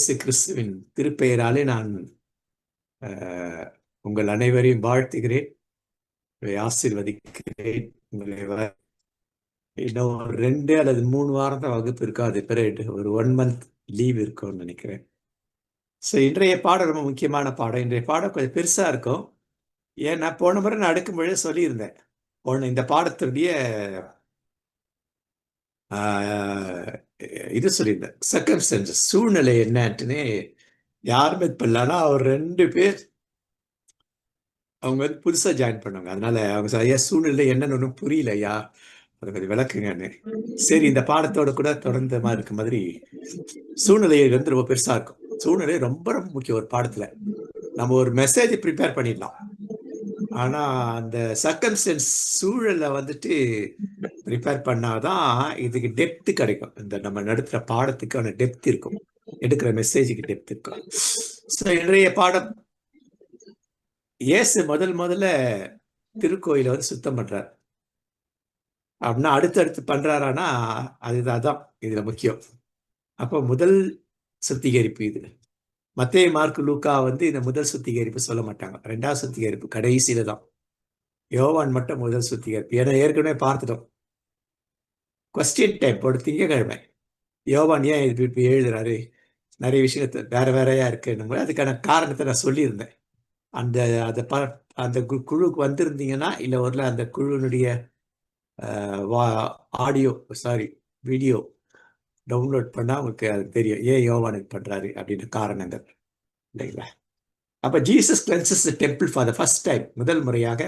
இயேசு கிறிஸ்துவின் திருப்பெயராலே நான் உங்கள் அனைவரையும் வாழ்த்துகிறேன், உங்களை ஆசீர்வதிக்கிறேன். உங்களை இன்னும் 2 அல்லது 3 வாரம் தான் வகுப்பு இருக்கும். அது பிறகு ஒரு 1 மந்த் லீவ் இருக்கும்னு நினைக்கிறேன். ஸோ இன்றைய பாடம் ரொம்ப முக்கியமான பாடம். இன்றைய பாடம் கொஞ்சம் பெருசா இருக்கும். ஏன்னா போன முறை நான் அடுக்கும்பொழுது சொல்லியிருந்தேன், இந்த பாடத்துடைய இது சொல்லியிருந்தேன், சர்க்கம்ஸ்டன்சஸ், சூழ்நிலை என்னன்ட்டுன்னு யாருமே பண்ணலன்னா அவர் 2 பேர் அவங்க வந்து புதுசா ஜாயின் பண்ணாங்க. அதனால அவங்க ஐயா சூழ்நிலை என்னன்னு ஒன்றும் புரியல ஐயா, அதை கொஞ்சம் விளக்குங்கன்னு. சரி, இந்த பாடத்தோட கூட தொடர்ந்த மாதிரி இருக்க மாதிரி சூழ்நிலை வந்து ரொம்ப பெருசா இருக்கும். சூழ்நிலை ரொம்ப ரொம்ப முக்கியம். ஒரு பாடத்துல நம்ம ஒரு மெசேஜ் ப்ரிப்பேர் பண்ணிடலாம், ஆனா அந்த சர்க்கம்ஸ்டன்ஸ் சூழலை வந்துட்டு ப்ரிப்பேர் பண்ணாதான் இதுக்கு டெப்த் கிடைக்கும். இந்த நம்ம நடத்துற பாடத்துக்கான டெப்த் இருக்கும், எடுக்கிற மெசேஜுக்கு டெப்த் இருக்கும். ஸோ இன்றைய பாடம், இயேசு முதல்ல திருக்கோயிலை வந்து சுத்தம் பண்றார் அப்படின்னா அடுத்தடுத்து பண்றாரானா அதுதான் இதுல முக்கியம். அப்போ முதல் சுத்திகரிப்பு இது. மத்தேயு, மார்க்கு, லூக்கா வந்து இந்த முதல் சுத்திகரிப்பு சொல்ல மாட்டாங்க. 2வது சுத்திகரிப்பு கடைசியில தான். யோவான் மட்டும் முதல் சுத்திகரிப்பு. ஏன்னா ஏற்கனவே பார்த்துட்டோம். கொஸ்டின் டைம் போட்டு திங்கக்கிழமை யோவான் ஏன் இப்படி எழுதுறாரு, நிறைய விஷயத்த வேற வேறையா இருக்குன்னு அதுக்கான காரணத்தை நான் சொல்லியிருந்தேன். அந்த அந்த குழுக்கு வந்திருந்தீங்கன்னா, இல்லை ஒரு அந்த குழுனுடைய ஆடியோ வீடியோ டவுன்லோட் பண்ணா உங்களுக்கு அது தெரியும் ஏன் யோவானுக்கு பண்றாரு அப்படின்னு காரணங்கள், இல்லைங்களா? அப்ப Jesus cleanses the temple for the first time, முதல் முறையாக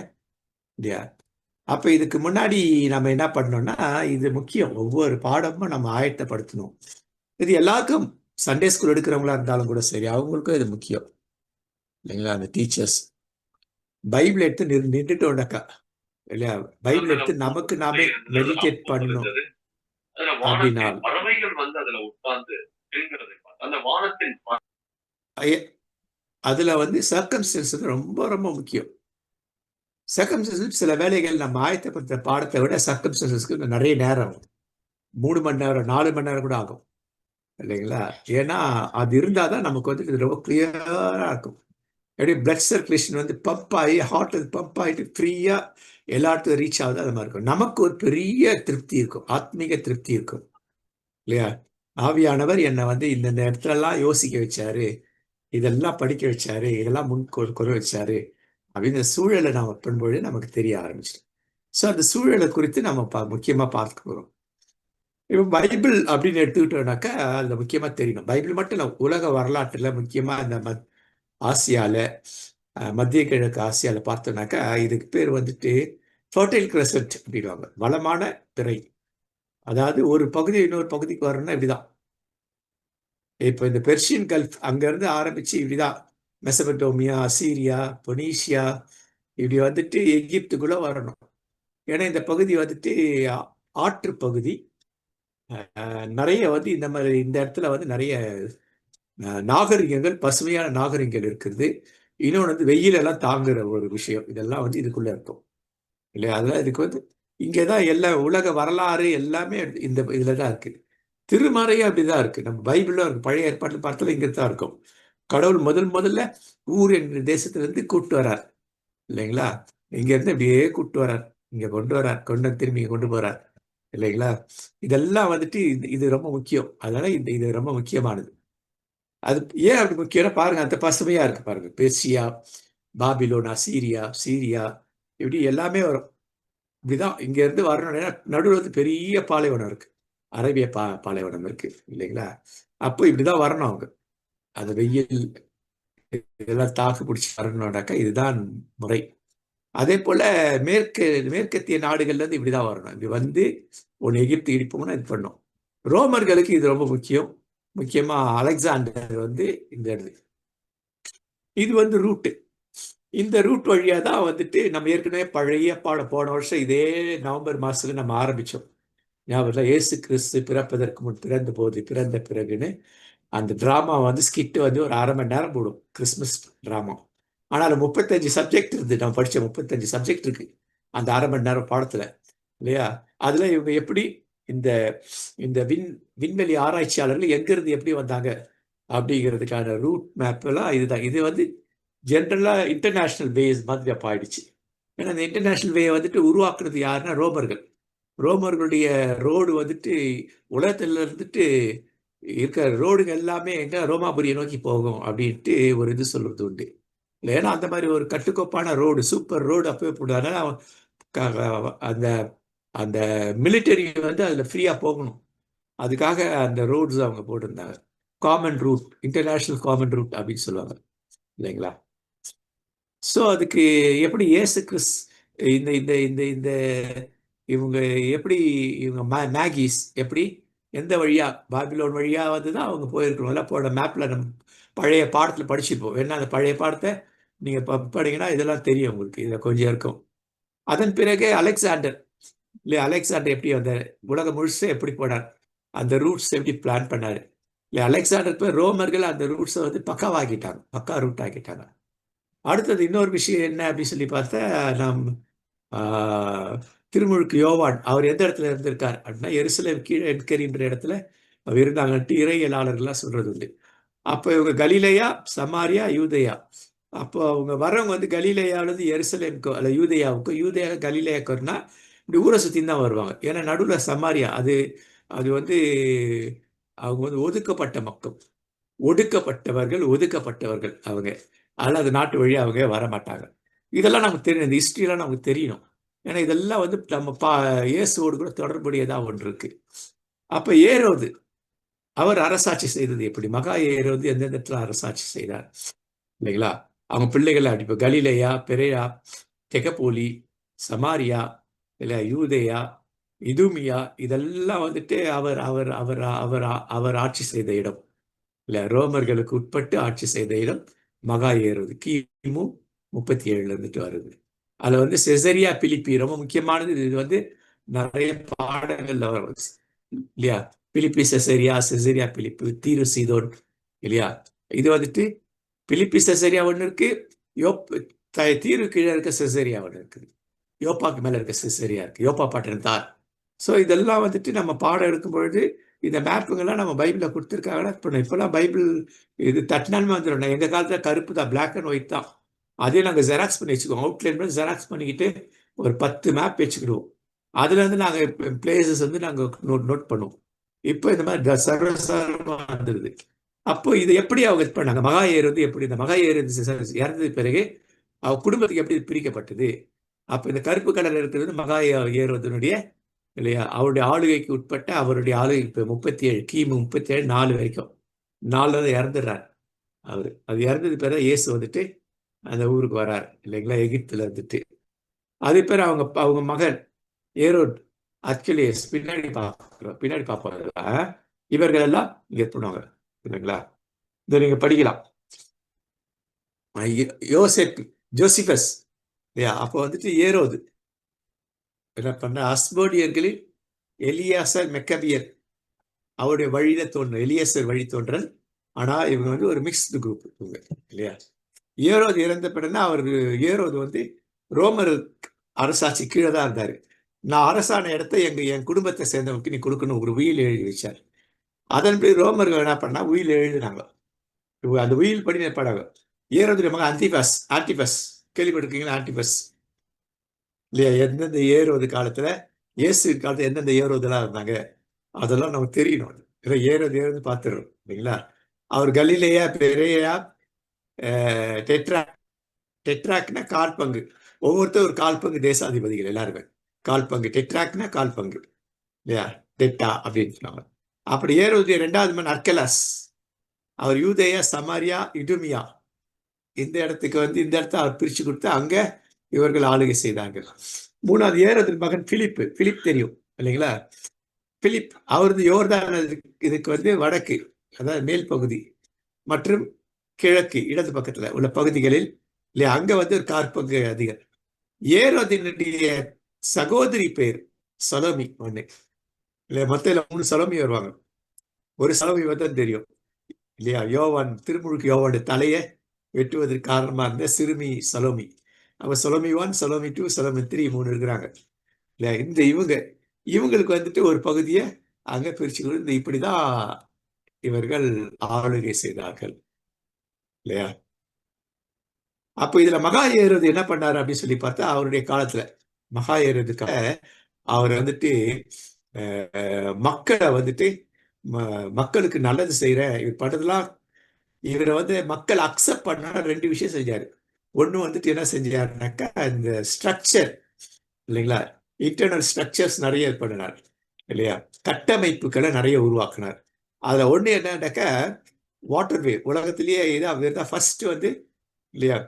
இல்லையா? அப்ப இதுக்கு முன்னாடி நம்ம என்ன பண்ணோம்னா, இது முக்கியம். ஒவ்வொரு பாடமும் நம்ம ஆயத்தப்படுத்தணும். இது எல்லாருக்கும், சண்டே ஸ்கூல் எடுக்கிறவங்களா இருந்தாலும் கூட சரி, அவங்களுக்கும் இது முக்கியம், இல்லைங்களா? அந்த டீச்சர்ஸ் பைபிள் எடுத்து நின்றுட்டோம்னாக்கா இல்லையா, பைபிள் எடுத்து நமக்கு நாமே மெடிடேட் பண்ணணும் அப்படின்னா அதுல வந்து சர்க்கம்ஸ்டன்ஸ் ரொம்ப ரொம்ப முக்கியம். சர்க்கம்ஸ்டன்ஸ் சில வேலைகள் நம்ம ஆயத்தப்படுத்த பாடத்தை விட சர்க்கம்ஸ்டன்ஸஸ்க்கு நிறைய நேரம் ஆகும். 3 மணி நேரம் 4 மணி நேரம் கூட ஆகும், இல்லைங்களா? ஏன்னா அது இருந்தாதான் நமக்கு வந்து இது ரொம்ப கிளியரா இருக்கும். எப்படி பிளட் சர்க்குலேஷன் வந்து பம்ப் ஆகி, ஹார்ட் பம்ப் ஆகிட்டு ஃப்ரீயா எல்லாத்துக்கும் ரீச் ஆகுது, அது மாதிரி இருக்கும். நமக்கு ஒரு பெரிய திருப்தி இருக்கும், ஆத்மீக திருப்தி இருக்கும், இல்லையா? ஆவியானவர் என்னை வந்து இந்த இடத்துலலாம் யோசிக்க வச்சாரு, இதெல்லாம் படிக்க வச்சாரு, இதெல்லாம் கொண்டு வச்சாரு அப்படின்னு சூழலை நாம பண்ணும்பொழுது நமக்கு தெரிய ஆரம்பிச்சிடும். ஸோ அந்த சூழலை குறித்து நம்ம முக்கியமா பார்க்க போறோம். இப்போ பைபிள் அப்படின்னு எடுத்துக்கிட்டோம்னாக்கா அதுல முக்கியமா தெரியணும். பைபிள் மட்டும் இல்லை, உலக வரலாற்றுல முக்கியமா இந்த ஆசியால, மத்திய கிழக்கு ஆசியால பார்த்தோம்னாக்கா இதுக்கு பேர் வந்துட்டு ஃபர்டைல் கிரசன்ட் அப்படின்வாங்க, வளமான திரை. அதாவது ஒரு பகுதி இன்னொரு பகுதிக்கு வரணும்னா இப்படிதான். இப்போ இந்த பெர்ஷியன் கல்ஃப் அங்கிருந்து ஆரம்பிச்சு இப்படிதான் மெசபடோமியா, அசீரியா, பொனீஷியா, இப்படி வந்துட்டு எகிப்துக்குள்ள வரணும். ஏன்னா இந்த பகுதி வந்துட்டு ஆற்று பகுதி. நிறைய வந்து இந்த மாதிரி இந்த இடத்துல வந்து நிறைய நாகரிகங்கள், பசுமையான நாகரிகங்கள் இருக்குது. இன்னொன்று வந்து வெயிலெல்லாம் தாங்குற ஒரு விஷயம், இதெல்லாம் வந்து இதுக்குள்ள இருக்கும், இல்லையா? அதெல்லாம் இதுக்கு வந்து இங்கேதான் எல்லா உலக வரலாறு எல்லாமே இந்த இதுல தான் இருக்கு. திருமறையும் அப்படிதான் இருக்கு, நம்ம பைபிளும் இருக்கு. பழைய ஏற்பாட்டில் பார்த்தாலும் இங்கே தான் இருக்கும். கடவுள் முதல்ல ஊர் என்ற தேசத்திலிருந்து கூட்டு வரார், இல்லைங்களா? இங்க இருந்து அப்படியே கூட்டு வரார், இங்க கொண்டு வரார், திரும்பி கொண்டு போறார், இல்லைங்களா? இதெல்லாம் வந்துட்டு இது ரொம்ப முக்கியம். அதனால இது ரொம்ப முக்கியமானது. அது ஏன் அப்படி முக்கியம்னா பாருங்க, அந்த பசுமையா இருக்கு பாருங்க. பெர்சியா, பாபிலோன், அசீரியா, சீரியா, இப்படி எல்லாமே வரும். இப்படிதான் இங்க இருந்து வரணும்னா நடுவில் வந்து பெரிய பாலைவனம் இருக்கு, அரேபிய பாலைவனம் இருக்கு, இல்லைங்களா? அப்போ இப்படிதான் வரணும் அவங்க. அது வெயில் இதெல்லாம் தாக்கு பிடிச்சி வரணும்னாக்கா இதுதான் முறை. அதே போல மேற்கத்திய நாடுகள்ல இருந்து இப்படிதான் வரணும். இப்படி வந்து ஒன்று எகிப்து இடிப்போம்னா இது பண்ணும். ரோமர்களுக்கு இது ரொம்ப முக்கியம். முக்கியமா அலெக்சாண்டர் வந்து இந்த இது வந்து ரூட்டு. இந்த ரூட் வழியா தான் வந்துட்டு நம்ம ஏற்கனவே பழைய போன வருஷம் இதே நவம்பர் மாசத்துல நம்ம ஆரம்பிச்சோம். ஞாபகம், இயேசு கிறிஸ்து பிறப்பதற்கு முன், பிறந்த போது, பிறந்த பிறகுன்னு அந்த டிராமா வந்து ஸ்கிட் வந்து ஒரு 1/2 மணி நேரம் போடும், கிறிஸ்மஸ் டிராமா. ஆனால் 35 சப்ஜெக்ட் இருந்து நம்ம படிச்ச 35 சப்ஜெக்ட் இருக்கு அந்த 1/2 மணி நேரம் பாடத்துல, இல்லையா? அதுல இவங்க எப்படி இந்த இந்த விண்வெளி ஆராய்ச்சியாளர்கள் எங்கிருந்து எப்படி வந்தாங்க, அப்படிங்கிறதுக்கான ரூட் மேப் எல்லாம் இதுதான். இது வந்து ஜென்ரலாக இன்டர்நேஷ்னல் வேஸ் மாதிரி அப்போ ஆயிடுச்சு. ஏன்னா இந்த இன்டர்நேஷ்னல் வேயை வந்துட்டு உருவாக்குறது யாருன்னா ரோமர்கள். ரோமர்களுடைய ரோடு வந்துட்டு உலகத்துல இருந்துட்டு இருக்கிற ரோடுங்க எல்லாமே எங்க ரோமாபுரியை நோக்கி போகும் அப்படின்ட்டு ஒரு இது சொல்றது உண்டு. இல்லை, ஏன்னா அந்த மாதிரி ஒரு கட்டுக்கோப்பான ரோடு, சூப்பர் ரோடு அப்பவே போடுறாங்க. அந்த அந்த மிலிட்டரி வந்து அதில் ஃப்ரீயாக போகணும். அதுக்காக அந்த ரோட்ஸ் அவங்க போட்டிருந்தாங்க. Common route, international common route அப்படின்னு சொல்லுவாங்க இல்லைங்களா? ஸோ அதுக்கு எப்படி இயேசு கிறிஸ் இந்த இந்த இந்த இந்த இவங்க எப்படி இவங்க மேகிஸ் எப்படி எந்த வழியா பாபிலோன் வழியா வந்து தான் அவங்க போயிருக்கணும்ல. போட மேப்ல நம்ம பழைய பாடத்தில் படிச்சுப்போம். ஏன்னா அந்த பழைய பாடத்தை நீங்க படிங்கன்னா இதெல்லாம் தெரியும் உங்களுக்கு. இதில் கொஞ்சம் இருக்கும். அதன் பிறகு அலெக்சாண்டர் இல்லையா, அலெக்சாண்டர் எப்படி வந்தார், உலகம் முழுசு எப்படி போனார், அந்த ரூட்ஸ் எப்படி பிளான் பண்ணாரு இல்லையா. அலெக்சாண்டர் போய் ரோமர்கள் அந்த ரூட்ஸை வந்து பக்காவாக்கிட்டாங்க, பக்கா ரூட் ஆக்கிட்டாங்க. அடுத்தது இன்னொரு விஷயம் என்ன அப்படின்னு சொல்லி பார்த்தா, நம் திருமுழுக்கு யோவான் அவர் எந்த இடத்துல இருந்திருக்கார் அப்படின்னா, எருசலேம் கீழே என்கரின்ற இடத்துல அவர் இருந்தாங்கன்ட்டு இறையியலாளர்கள்லாம் சொல்றது உண்டு. அப்போ இவங்க கலிலேயா, சமாரியா, யூதேயா. அப்போ அவங்க வர்றவங்க வந்து கலிலேயாவிலிருந்து எருசலேமுக்கோ அல்ல யூதேயாவுக்கோ, யூதேயா கலிலேயாக்கோன்னா இப்படி ஊரை சுற்றி தான் வருவாங்க. ஏன்னா நடுவில் சமாரியா, அது அது வந்து அவங்க வந்து ஒதுக்கப்பட்ட மக்கள், ஒடுக்கப்பட்டவர்கள், ஒதுக்கப்பட்டவர்கள் அவங்க. அதனால் அது நாட்டு வழியாக அவங்க வர மாட்டாங்க. இதெல்லாம் நமக்கு தெரியும், இந்த ஹிஸ்ட்ரியெல்லாம் நமக்கு தெரியணும். ஏன்னா இதெல்லாம் வந்து நம்ம இயேசுவோடு கூட தொடர்புடையதாக ஒன்று இருக்கு. அப்போ ஏரோது அவர் அரசாட்சி செய்தது எப்படி, மகா ஏரோது எந்தெந்த இடத்துல அரசாட்சி செய்தார் இல்லைங்களா. அவங்க பிள்ளைகளை அடிப்ப கலிலேயா, பெரேயா, தெகப்போலி, சமாரியா, இல்லை யூதேயா, இதுமியா, இதெல்லாம் வந்துட்டு அவர் அவர் அவர் அவர் அவர் ஆட்சி செய்த இடம் இல்லை. ரோமர்களுக்கு உட்பட்டு ஆட்சி செய்த இடம் மகா ஏறுவது கிமு 37 இருந்துட்டு வருது. அதில் வந்து செசரியா பிலிப்பி ரொம்ப முக்கியமானது. இது வந்து நிறைய பாடங்கள்ல வரும் இல்லையா. பிலிப்பி செசரியா, செசரியா பிலிப்பு, தீரு சீதோன் இல்லையா. இது வந்துட்டு பிலிப்பி செசரியா ஒன்று இருக்கு, தீரு கீழே இருக்க செசரியா ஒன்று இருக்குது, யோப்பாக்கு மேலே இருக்க செசரியா இருக்கு, யோப்பா பாட்டன் தார். ஸோ இதெல்லாம் வந்துட்டு நம்ம பாடம் எடுக்கும் பொழுது இந்த மேப்புங்கெல்லாம் நம்ம பைபிளில் கொடுத்துருக்காங்கன்னா இப்போலாம் பைபிள் இது தட்டினாலுமே வந்துடும். எங்கள் காலத்தில் கருப்பு தான், பிளாக் அண்ட் ஒயிட் தான். அதே நாங்கள் ஜெராக்ஸ் பண்ணி வச்சுக்குவோம், அவுட்லைன் பண்ணி ஜெராக்ஸ் பண்ணிக்கிட்டு ஒரு 10 மேப் வச்சுக்கிடுவோம். அதுல இருந்து நாங்கள் பிளேசஸ் வந்து நாங்கள் நோட் பண்ணுவோம். இப்போ இந்த மாதிரி சர்வசாரமாக வந்துடுது. அப்போ இது எப்படி அவங்க இது பண்ணாங்க, மகா ஏர் வந்து எப்படி, இந்த மகா ஏர் இறந்தது பிறகு அவங்க குடும்பத்துக்கு எப்படி பிரிக்கப்பட்டது. அப்போ இந்த கருப்பு கலர் இருக்கிறது மகா ஏறுவதனுடைய இல்லையா, அவருடைய ஆளுகைக்கு உட்பட்ட அவருடைய ஆளுகை. இப்போ 37 கிமு 37 4 வரைக்கும், 4 இறந்துடுறார் அவர். அது இறந்தது பிறகு இயேசு வந்துட்டு அந்த ஊருக்கு வரார் இல்லைங்களா, எகிப்துல இருந்துட்டு. அது பேர் அவங்க அவங்க மகன் ஏரோட் அர்க்கிலியஸ் பின்னாடி பார்ப்பாங்க. இவர்கள் எல்லாம் இங்க பண்ணுவாங்க இல்லைங்களா. இதை நீங்க படிக்கலாம். யோசேப், ஜோசிபஸ் இல்லையா. அப்போ வந்துட்டு ஏரோது என்ன பண்ண, அஸ்மோடியர்களில் எலியாசர் மெக்கபியர் அவருடைய வழியில தோன்ற எலியாசர் வழி தோன்றல். ஆனா இவங்க வந்து ஒரு மிக்ஸ்டு குரூப் இவங்க இல்லையா. ஏரோது இறந்த பிறகு அவர் ஏரோது வந்து ரோமர் அரசாட்சி கீழே தான் இருந்தாரு. நான் அரசான இடத்த என் குடும்பத்தை சேர்ந்தவங்களுக்கு நீ கொடுக்கணும் ஒரு உயில் எழுதி வச்சார். அதன்படி ரோமர்கள் என்ன பண்ணா உயில் எழுதினாங்க. அந்த உயில் படி படாங்க. ஏரோதுடைய மகன் ஆன்டிபஸ் கேள்விப்பட்டிருக்கீங்களா. ஆன்டிபஸ் இல்லையா. எந்தெந்த ஏரோது காலத்துல, இயேசு காலத்துல எந்தெந்த ஏரோதெல்லாம் இருந்தாங்க அதெல்லாம் நமக்கு தெரியணும். ஏரோது பார்த்துடுறோம் இல்லைங்களா. அவர் கலிலேயா, பெரேயா, டெட்ராக்னா கால் பங்கு, ஒவ்வொருத்தரும் ஒரு கால் பங்கு தேசாதிபதிகள் எல்லாருமே. கால் பங்கு டெட்ராக்னா கால் பங்கு இல்லையா, டெட்டா அப்படின்னு சொன்னாங்க. அப்படி ஏறுவது 2வது மன் அர்கெலாஸ், அவர் யூதேயா, சமாரியா, இடுமியா இந்த இடத்துக்கு வந்து இந்த இடத்த அவர் பிரிச்சு கொடுத்து அங்க இவர்கள் ஆளுகை செய்தார்கள். 3வது ஏரோது மகன் பிலிப் தெரியும் இல்லைங்களா. பிலிப் அவர் யோர்தான் இதுக்கு வந்து வடக்கு, அதாவது மேல் பகுதி மற்றும் கிழக்கு இடது பக்கத்துல உள்ள பகுதிகளில் இல்லையா, அங்க வந்து ஒரு காற்பங்கு அதிகம். ஏரோதினுடைய சகோதரி பேர் சலோமி ஒண்ணு இல்லையா. மொத்தம் 3 சலோமி வருவாங்க. ஒரு சலோமி தான் தெரியும் இல்லையா, யோவான் திருமுழுக்கு யோவானுடைய தலையை வெட்டுவதற்கு காரணமா இருந்த சிறுமி சலோமி. அப்ப சலோமி 1, சலோமி 2, சலோமி 3 3 இருக்கிறாங்க இல்லையா. இவங்களுக்கு வந்துட்டு ஒரு பகுதியை அங்க பிரிச்சு இப்படிதான் இவர்கள் ஆளுகை செய்தார்கள் இல்லையா? அப்போ இதுல மகா ஏறுவது என்ன பண்ணாரு அப்படின்னு சொல்லி பார்த்தா, அவருடைய காலத்துல மகா ஏறுவதுக்காக அவர் வந்துட்டு மக்களை வந்துட்டு மக்களுக்கு நல்லது செய்யற இவர் பண்றதெல்லாம் இவரை வந்து மக்கள் அக்செப்ட் பண்ண ரெண்டு விஷயம் செஞ்சாரு. ஒண்ணு வந்துட்டு என்ன செஞ்சாருனாக்கா, இந்த ஸ்ட்ரக்சர் இல்லைங்களா, இன்டர்னல் ஸ்ட்ரக்சர்ஸ் நிறைய பண்ணினார் இல்லையா, கட்டமைப்புகளை நிறைய உருவாக்குனார். அதுல ஒண்ணு என்னன்னாக்கா, வாட்டர்வே உலகத்திலேயே இதான் தான் ஃபர்ஸ்ட் வந்து இல்லையா,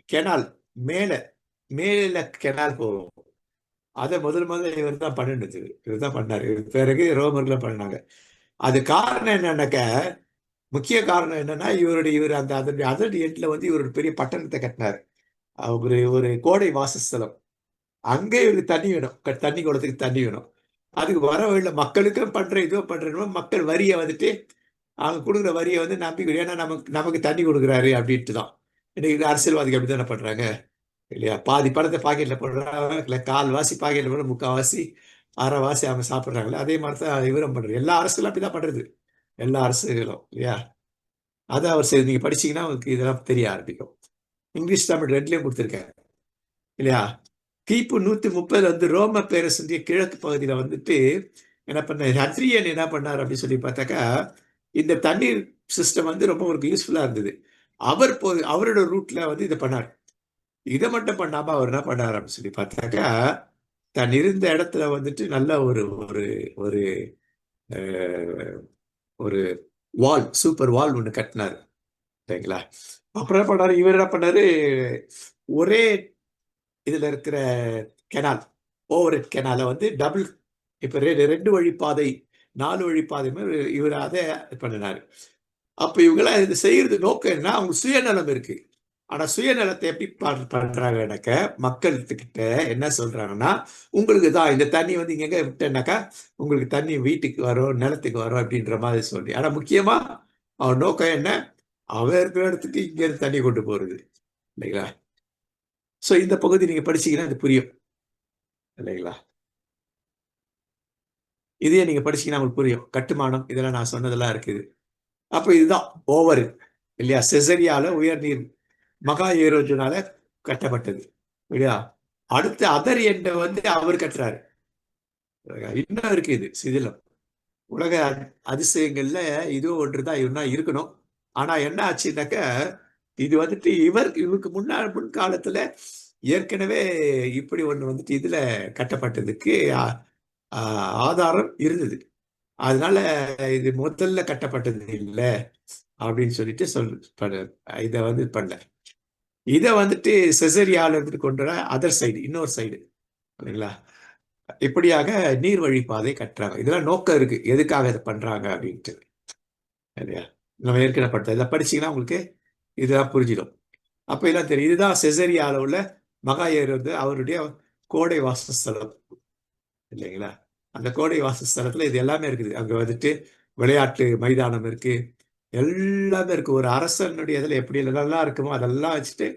கெனால் மேல மேல கெனால் போகும். அதை முதல்ல இவர் தான் பண்ணினது, இவர் தான் பண்ணாரு. பிறகு ரோமர்லாம் பண்ணாங்க. அது காரணம் என்னன்னாக்கா, முக்கிய காரணம் என்னன்னா, இவர் அந்த அதனுடைய அதர் எண்ட்ல வந்து இவர் ஒரு பெரிய பட்டணத்தை கட்டினார். ஒரு ஒரு கோடை வாசஸ்தலம். அங்கே இவருக்கு தண்ணி வேணும், தண்ணி குளத்துக்கு தண்ணி வேணும். அதுக்கு வர வழியில மக்களுக்கும் பண்ற இதுவும் பண்றோம், மக்கள் வரியை வந்துட்டு அவங்க கொடுக்குற வரியை வந்து நம்பி, ஏன்னா நமக்கு நமக்கு தண்ணி கொடுக்குறாரு அப்படின்ட்டு தான். இன்னைக்கு அரசியல்வாதிகள் அப்படி தானே பண்றாங்க இல்லையா? பாதி பணத்தை பாக்கெட்ல போடுறாங்க, இல்லை கால்வாசி பாக்கெட்ல போட, முக்கால்வாசி அரைவாசி அவங்க சாப்பிட்றாங்களே, அதே மாதிரி தான் இவரும் பண்றது. எல்லா அரசுகளும் அப்படிதான் பண்றது, எல்லா அரசுகளும் இல்லையா? அதை அவர் சரி, நீங்க படிச்சீங்கன்னா உங்களுக்கு இதெல்லாம் தெரிய ஆரம்பிக்கும். இங்கிலீஷ் தமிழ் ரெண்டுலயும் கொடுத்துருக்கேன் இல்லையா? கிபு 130 வந்து ரோம பேரரசுடைய கிழக்கு பகுதியில வந்துட்டு என்ன பண்ண ஹட்ரியன் என்ன பண்ணார் அப்படின்னு சொல்லி பார்த்தாக்கா, இந்த தண்ணீர் சிஸ்டம் வந்து ரொம்ப ஒரு யூஸ்ஃபுல்லா இருந்தது. அவர் அவரோட ரூட்ல வந்து இதை பண்ணார். இதை மட்டும் பண்ணாம அவர் என்ன பண்ணார் அப்படின்னு சொல்லி பார்த்தாக்கா, தன் இருந்த இடத்துல வந்துட்டு நல்ல ஒரு ஒரு ஒரு ஒரு வால், சூப்பர் வால் ஒன்று கட்டினார் சரிங்களா? அப்புறம் என்ன பண்ணாரு, இவர் என்ன பண்ணாரு, ஒரே இதுல இருக்கிற கெனால், ஓவர் கெனால வந்து டபுள், இப்ப ரெண்டு வழிப்பாதை, 4 வழிப்பாதை மாதிரி இவர் அதை பண்ணினாரு. அப்ப இவங்கெல்லாம் இது செய்யறது நோக்கம் என்ன, அவங்க சுயநலம் இருக்கு. ஆனா சுயநலத்தை எப்படி பண்றாங்கன்னாக்க, மக்கள்கிட்ட என்ன சொல்றாங்கன்னா, உங்களுக்கு தான் இந்த தண்ணி வந்து இங்க எங்க விட்டேன்னாக்கா உங்களுக்கு தண்ணி வீட்டுக்கு வரும், நிலத்துக்கு வரும் அப்படின்ற மாதிரி சொல்லி. ஆனா முக்கியமா அவன் நோக்கம் என்ன, அவன் இருக்கிற இடத்துக்கு இங்க இருந்து தண்ணி கொண்டு போறது இல்லைங்களா? சோ இந்த பகுதி நீங்க படிச்சீங்கன்னா அது புரியும் இல்லைங்களா? இதையே நீங்க படிச்சீங்கன்னா உங்களுக்கு புரியும். கட்டுமானம் இதெல்லாம் நான் சொன்னதெல்லாம் இருக்குது. அப்ப இதுதான் ஓவர் இல்லையா, செசரியால உயர்நீர் மகா ஏரோஜனால கட்டப்பட்டது இல்லையா? அடுத்து அதர் எண்ட வந்து அவர் கட்டுறாரு. இன்னும் இருக்கு இது சிதிலம். உலக அதிசயங்கள்ல இதுவும் ஒன்றுதான் இன்னும் இருக்கணும். ஆனா என்ன ஆச்சுன்னாக்க, இது வந்துட்டு இவருக்கு முன்காலத்துல ஏற்கனவே இப்படி ஒண்ணு வந்துட்டு இதுல கட்டப்பட்டதுக்கு ஆதாரம் இருந்தது. அதனால இது முதல்ல கட்டப்பட்டது இல்லை அப்படின்னு சொல்லிட்டு இதை வந்து பண்ணல. இதை வந்துட்டு செசரியால இருந்து கொண்டு வர அதர் சைடு, இன்னொரு சைடு இல்லைங்களா? இப்படியாக நீர் வழிப்பாதை கட்டுறாங்க. இதெல்லாம் நோக்கம் இருக்கு, எதுக்காக இதை பண்றாங்க அப்படின்ட்டு இல்லையா? நம்ம ஏற்கனவே படுத்த இதை படிச்சீங்கன்னா உங்களுக்கு இதெல்லாம் புரிஞ்சிடும். அப்ப எல்லாம் தெரியும். இதுதான் செசரியால உள்ள மகாயர் வந்து அவருடைய கோடை வாசஸ்தலம் இல்லைங்களா? அந்த கோடை வாசஸ்தலத்துல இது எல்லாமே இருக்குது. அங்க வந்துட்டு விளையாட்டு மைதானம் இருக்கு, எல்லாமே இருக்கு. ஒரு அரசனுடைய இதுல எப்படி இதெல்லாம் இருக்குமோ அதெல்லாம் வச்சுட்டு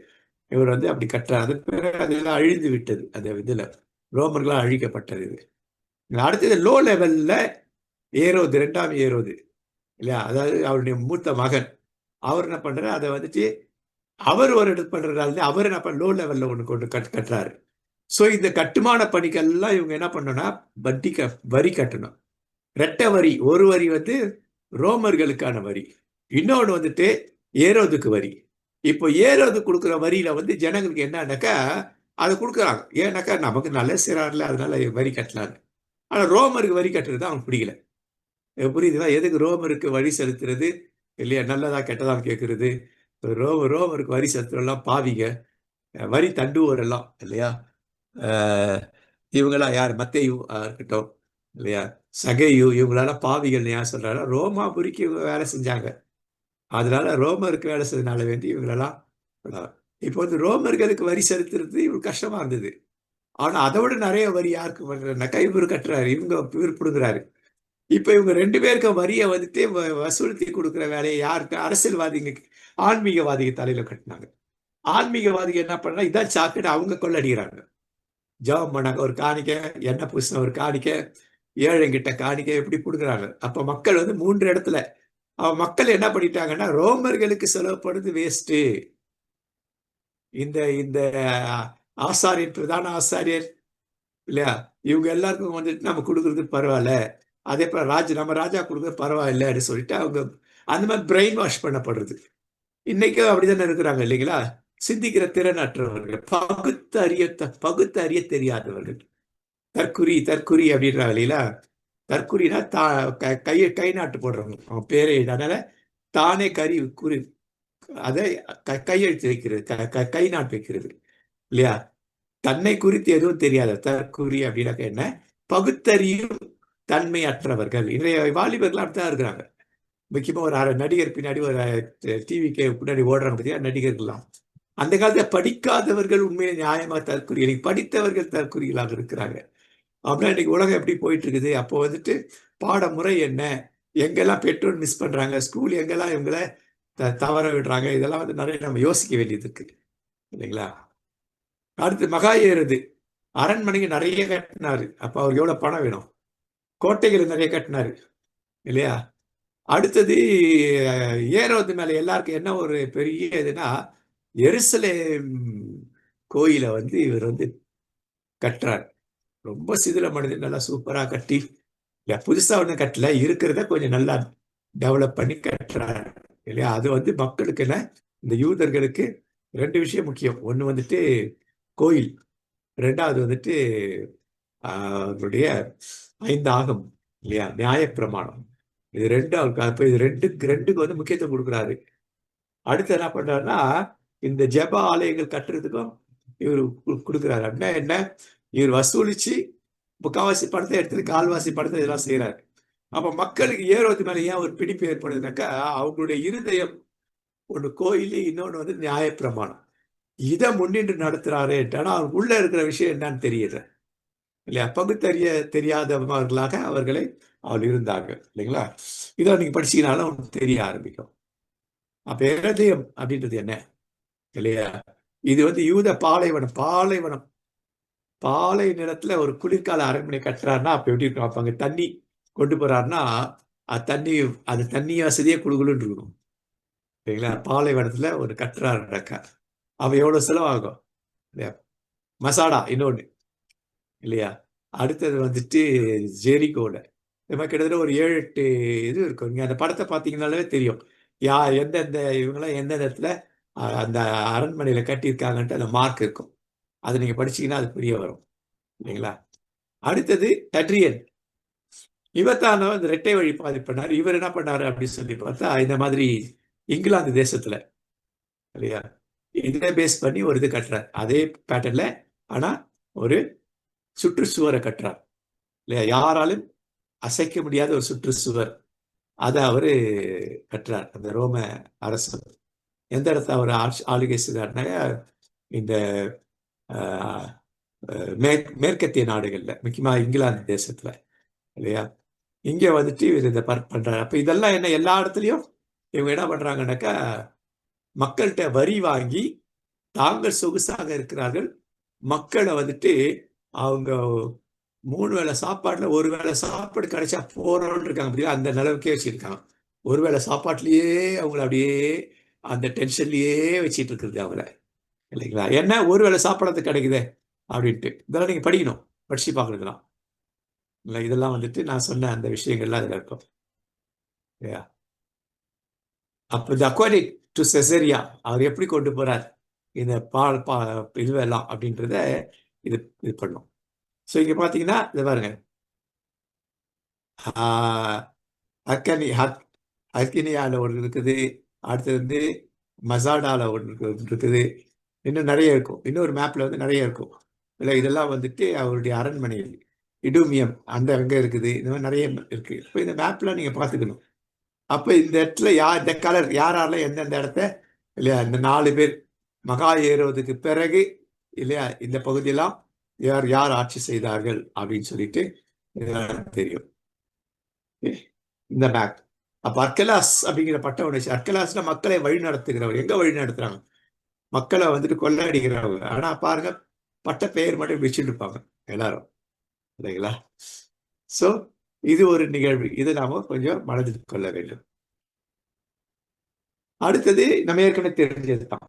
இவர் வந்து அப்படி கட்டுறாரு. அது பிறகு அதெல்லாம் அழிந்து விட்டது, அந்த இதுல ரோமர்களால் அழிக்கப்பட்டது இது. அடுத்தது லோ லெவல்ல ஏரோது, 2ஆம் ஏரோது இல்லையா, அதாவது அவருடைய மூத்த மகன், அவர் என்ன பண்றாரு, அதை வந்துட்டு அவர் ஒரு இடத்து பண்றதால அவர் என்ன பண்ண லோ லெவல்ல ஒண்ணு கொண்டு கட்டுறாரு. சோ இந்த கட்டுமான பணிக்கெல்லாம் இவங்க என்ன பண்ணணும்னா வரி கட்டணும். ரெட்டை வரி, ஒரு வரி வந்து ரோமர்களுக்கான வரி, இன்னொன்று வந்துட்டு ஏரோதுக்கு வரி. இப்போ ஏரோது கொடுக்குற வரியில வந்து ஜனங்களுக்கு என்னன்னாக்கா அதை கொடுக்குறாங்க. ஏன்னாக்கா நமக்கு நல்ல சிறார்ல அதனால வரி கட்டலான்னு. ஆனா ரோமருக்கு வரி கட்டுறது அவனுக்கு பிடிக்கல. புரியுதுங்களா? எதுக்கு ரோமருக்கு வரி செலுத்துறது இல்லையா, நல்லதா கெட்டதா கேட்கறது. ரோமருக்கு வரி செலுத்துறதெல்லாம் பாவிங்க, வரி தண்டுவோர் எல்லாம் இல்லையா? இவங்கெல்லாம் யார், மத்தேயு இருக்கட்டும் இல்லையா, சகையு, இவங்களெல்லாம் பாவிகள் யார் சொல்றாங்க, ரோமாபுரிக்கு இவங்க வேலை செஞ்சாங்க. அதனால ரோமருக்கு வேலை செய்தனால வேண்டி இவங்களெல்லாம் இப்போ வந்து ரோமர்களுக்கு வரி செலுத்துறது இவருக்கு கஷ்டமா இருந்தது. ஆனா அதை விட நிறைய வரி யாருக்கு பண்றதுனாக்கா இவரு கட்டுறாரு, இவர் பிடுங்குறாரு. இப்ப இவங்க ரெண்டு பேருக்கு வரியை வந்துட்டு வசூலித்து கொடுக்குற வேலையை யாருக்கு, அரசியல்வாதிங்க, ஆன்மீகவாதிக தலையில கட்டினாங்க. ஆன்மீகவாதிகள் என்ன பண்ணா, இதான் சாக்குன்னு அவங்க கொள்ளடிக்கிறாங்க. ஜெபம் பண்ணாங்க ஒரு காணிக்க, எண்ணெய் பூசின ஒரு காணிக்க, ஏழைங்கிட்ட காணிக்க, எப்படி கொடுக்குறாங்க. அப்ப மக்கள் வந்து 3 இடத்துல மக்கள் என்ன பண்ணிட்டாங்கன்னா, ரோமர்களுக்கு செலவுப்படுறது வேஸ்ட்டு. இந்த இந்த ஆசாரியர், பிரதான ஆசாரியர் இல்லையா, இவங்க எல்லாருக்கும் வந்துட்டு நம்ம கொடுக்கறது பரவாயில்ல. அதே போல நம்ம ராஜா கொடுக்கறது பரவாயில்லைன்னு சொல்லிட்டு அவங்க அந்த மாதிரி பிரெயின் வாஷ் பண்ணப்படுறது. இன்னைக்கும் அப்படித்தானே இருக்கிறாங்க இல்லைங்களா? சிந்திக்கிற திறன் அற்றவர்கள், பகுத்து அறிய தெரியாதவர்கள், தற்குறி தற்குறி அப்படின்றாங்க இல்லைங்களா? தற்குறினா கை நாட்டு போடுறவங்க, அவன் பேரே. அதனால தானே குறி அதை கையெழுத்து வைக்கிறது, கை நாட்டு வைக்கிறது இல்லையா? தன்னை குறித்து எதுவும் தெரியாத தற்குறி அப்படின்னாக்க என்ன? பகுத்தறியும் தன்மை அற்றவர்கள். இன்றைய வாலிபர்கள் அப்படித்தான் இருக்கிறாங்க. முக்கியமா ஒரு நடிகர் பின்னாடி, ஒரு டிவிக்கு பின்னாடி ஓடுறாங்க பத்தியா நடிகர்கள்லாம். அந்த காலத்துல படிக்காதவர்கள் உண்மையை நியாயமா தற்குறிகள், படித்தவர்கள் தற்குறிகளாக இருக்கிறாங்க. அப்படின்னா இன்னைக்கு உலகம் எப்படி போயிட்டு இருக்குது? அப்போ வந்துட்டு பாடமுறை என்ன, எங்கெல்லாம் பெற்றோர் மிஸ் பண்றாங்க, ஸ்கூல் எங்கெல்லாம் இவங்கள தவற விடுறாங்க, இதெல்லாம் வந்து நிறைய நம்ம யோசிக்க வேண்டியது இருக்கு இல்லைங்களா? அடுத்து மகா ஏறுது. அரண்மனைக்கு நிறைய கட்டினாரு. அப்ப அவருக்கு எவ்வளவு பணம் வேணும்? கோட்டைகள் நிறைய கட்டினாரு இல்லையா? அடுத்தது ஏரோது மேல எல்லாருக்கும் என்ன ஒரு பெரிய இதுனா, எருசலேம் கோயிலை வந்து இவர் வந்து கட்டுறார். ரொம்ப சிதிலமடைந்து நல்லா சூப்பரா கட்டி, புதுசா ஒண்ணும் கட்டல, இருக்கிறத கொஞ்சம் நல்லா டெவலப் பண்ணி கட்டுறாரு இல்லையா? அது வந்து மக்களுக்கு என்ன, இந்த யூதர்களுக்கு ரெண்டு விஷயம் முக்கியம். ஒண்ணு வந்துட்டு கோயில், ரெண்டாவது வந்துட்டு அவருடைய 5 ஆகம் இல்லையா, நியாயப்பிரமாணம். இது ரெண்டும் அவருக்கு, அப்ப இது ரெண்டுக்கு வந்து முக்கியத்துவம் கொடுக்குறாரு. அடுத்து என்ன பண்றாருன்னா, இந்த ஜெப ஆலயங்கள் கட்டுறதுக்கும் இவர் கொடுக்குறாரு. அப்படின்னா என்ன? இவர் வசூலிச்சு முக்காவாசி படத்தை எடுத்துட்டு கால்வாசி படத்தை இதெல்லாம் செய்யறாரு. அப்ப மக்களுக்கு ஏறுவது மேல ஏன் ஒரு பிடிப்பு ஏற்படுதுனாக்கா, அவங்களுடைய இருதயம் ஒண்ணு கோயில், இன்னொன்னு வந்து நியாயப்பிரமாணம். இதை முன்னின்று நடத்துறாரு. ஆனா அவருக்கு உள்ள இருக்கிற விஷயம் என்னன்னு தெரியல இல்லையா? பகுத்தறிய தெரியாதவர்களாக அவள் இருந்தாங்க இல்லைங்களா? இதை நீங்க படிச்சீங்கனாலும் தெரிய ஆரம்பிக்கும். அப்ப இருதயம் அப்படின்றது என்ன இல்லையா? இது வந்து யூத பாலைவனம், பாலை நிலத்துல ஒரு குளிர்கால அரண்மனை கட்டுறாருன்னா அப்ப எப்படி இருக்கும்? அப்ப அங்க தண்ணி கொண்டு போறாருன்னா, அது தண்ணி வசதியே குழுகுலுன்னு இருக்கணும் சரிங்களா? பாலைவனத்துல ஒரு கட்டுறாருனாக்கா அவ எவ்வளவு செலவாகும் இல்லையா? மசாடா இன்னொன்னு இல்லையா? அடுத்தது வந்துட்டு ஜெரிகோல இந்த மாதிரி கிட்டத்தட்ட ஒரு 7-8 இது இருக்கும். நீங்க அந்த படத்தை பார்த்தீங்கன்னாலே தெரியும். எந்தெந்த இவங்கெல்லாம் எந்தெந்த இடத்துல அந்த அரண்மனையில கட்டியிருக்காங்கன்ட்டு அந்த மார்க் இருக்கும். அதை நீங்க படிச்சீங்கன்னா அது புரிய வரும் இல்லைங்களா? அடுத்தது டட்ரியன். இவர் தான் இந்த இரட்டை வழி பாதை பண்ணாரு. இவர் என்ன பண்ணாரு அப்படின்னு சொல்லி பார்த்தா, இந்த மாதிரி இங்கிலாந்து தேசத்துல இல்லையா, இதை பேஸ் பண்ணி ஒரு இது கட்டுறார். அதே பேட்டர்ல, ஆனா ஒரு சுற்றுச்சுவரை கட்டுறார் இல்லையா? யாராலும் அசைக்க முடியாத ஒரு சுற்றுச்சுவர், அதை அவரு கட்டுறார். அந்த ரோம அரசு எந்த இடத்துல அவர் ஆளுகை செய்தார்னாக்க, இந்த மேற்கத்திய நாடுகள்ல, முக்கியமா இங்கிலாந்து தேசத்துல இல்லையா, இங்க வந்துட்டு இவர் இதை பண்றாரு. அப்ப இதெல்லாம் என்ன, எல்லா இடத்துலயும் இவங்க என்ன பண்றாங்கன்னாக்கா, மக்கள்கிட்ட வரி வாங்கி தாங்கள் சொகுசாக இருக்கிறார்கள். மக்களை வந்துட்டு அவங்க 3 வேளை சாப்பாடுல 1 வேளை சாப்பாடு கிடைச்சா போறோம்னு இருக்காங்க பார்த்தீங்களா? அந்த நிலவுக்கே வச்சிருக்காங்க. 1 வேளை சாப்பாட்டுலயே அவங்கள அப்படியே அந்த டென்ஷன்லயே வச்சிட்டு இருக்கிறது அவங்கள இல்லைங்களா? ஏன்னா 1 வேளை சாப்பாடு கிடைக்குதே அப்படின்ட்டு. இதெல்லாம் நீங்க படிக்கணும், படிச்சு பார்க்கறதுலாம் இல்லை. இதெல்லாம் வந்துட்டு நான் சொன்ன அந்த விஷயங்கள்லாம் இதுல இருக்கும் இல்லையா? அப்ப இந்த அக்வாடிக் டு செசரியா அவர் எப்படி கொண்டு போறார் இந்த இதுவெல்லாம் அப்படின்றத இது இது பண்ணும். ஸோ இங்க பாத்தீங்கன்னா இதை பாருங்க, அர்கனி அர்கினியால ஒன்று இருக்குது, அடுத்தது வந்து மசாடால ஒன்று இருக்குது, இன்னும் நிறைய இருக்கும். இன்னொரு மேப்ல வந்து நிறைய இருக்கும் இல்லை. இதெல்லாம் வந்துட்டு அவருடைய அரண்மனை. இடூமியம் அந்த அங்க இருக்குது. இந்த மாதிரி நிறைய இருக்கு. இப்போ இந்த மேப்ல நீங்க பாத்துக்கணும். அப்ப இந்த இடத்துல இந்த கலர் யாரெல்லாம் எந்தெந்த இடத்த இல்லையா, இந்த 4 பேர் மகா ஏறுவதற்கு பிறகு இல்லையா, இந்த பகுதியெல்லாம் யார் யார் ஆட்சி செய்தார்கள் அப்படின்னு சொல்லிட்டு இதெல்லாம் தெரியும் இந்த மேப். அப்ப அர்கலாஸ் அப்படிங்கிற பட்டம் ஒன்று. அர்கலாஸ்ல மக்களை வழி நடத்துகிறவர். எங்க வழி நடத்துறாங்க? மக்களை வந்துட்டு கொள்ளையடிக்கிறவங்க. ஆனா பாருங்க, பட்ட பெயர் மட்டும் வச்சுட்டு இருப்பாங்க எல்லாரும் இல்லைங்களா? சோ இது ஒரு நிகழ்வு. இதை நாம கொஞ்சம் மனதில் கொள்ள வேண்டும். அடுத்தது நம்ம ஏற்கனவே தெரிஞ்சதுதான்.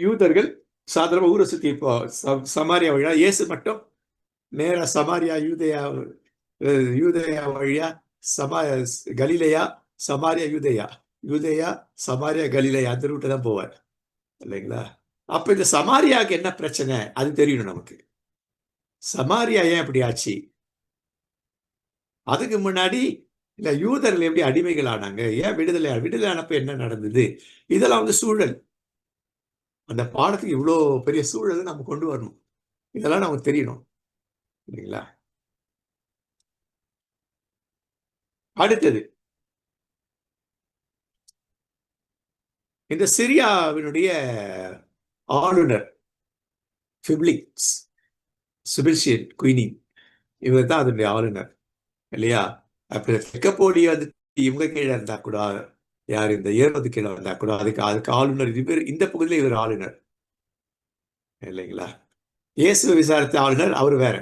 யூதர்கள் சாதாரண ஊரை சுத்தி இப்போ சமாரியா வழியா, இயேசு மட்டும் நேரா சமாரியா யூதேயா வழியா சமா கலிலேயா சமாரியா யூதேயா, யூதேயா சமாரியா கலிலேயா அந்த ரூட்டை தான் போவார் இல்லைங்களா? அப்ப இந்த சமாரியாவுக்கு என்ன பிரச்சனை அது தெரியணும் நமக்கு. சமாரியா ஏன் அப்படி ஆச்சு? அதுக்கு முன்னாடி இல்ல யூதர்கள் எப்படி அடிமைகள் ஆனாங்க, ஏன் விடுதலை ஆனப்ப என்ன நடந்தது, இதெல்லாம் வந்து சூழல். அந்த பாடத்துக்கு இவ்வளோ பெரிய சூழல் நம்ம கொண்டு வரணும். இதெல்லாம் நமக்கு தெரியணும் இல்லைங்களா? அடுத்தது இந்த சிரியாவினுடைய ஆளுநர் பிப்ளிக்ஸ் சுபில்ஷியன் குயினி, இவர் தான் அதனுடைய ஆளுநர் இல்லையா? அப்ப தெக்கப்போடி வந்து இவங்க கீழே இருந்தா கூட, யார் இந்த ஏரோது கீழே இருந்தா கூட அதுக்கு ஆளுநர் இவர், இந்த பகுதியில் இவர் ஆளுநர் இல்லைங்களா? இயேசு விசாரித்த ஆளுநர் அவர் வேற.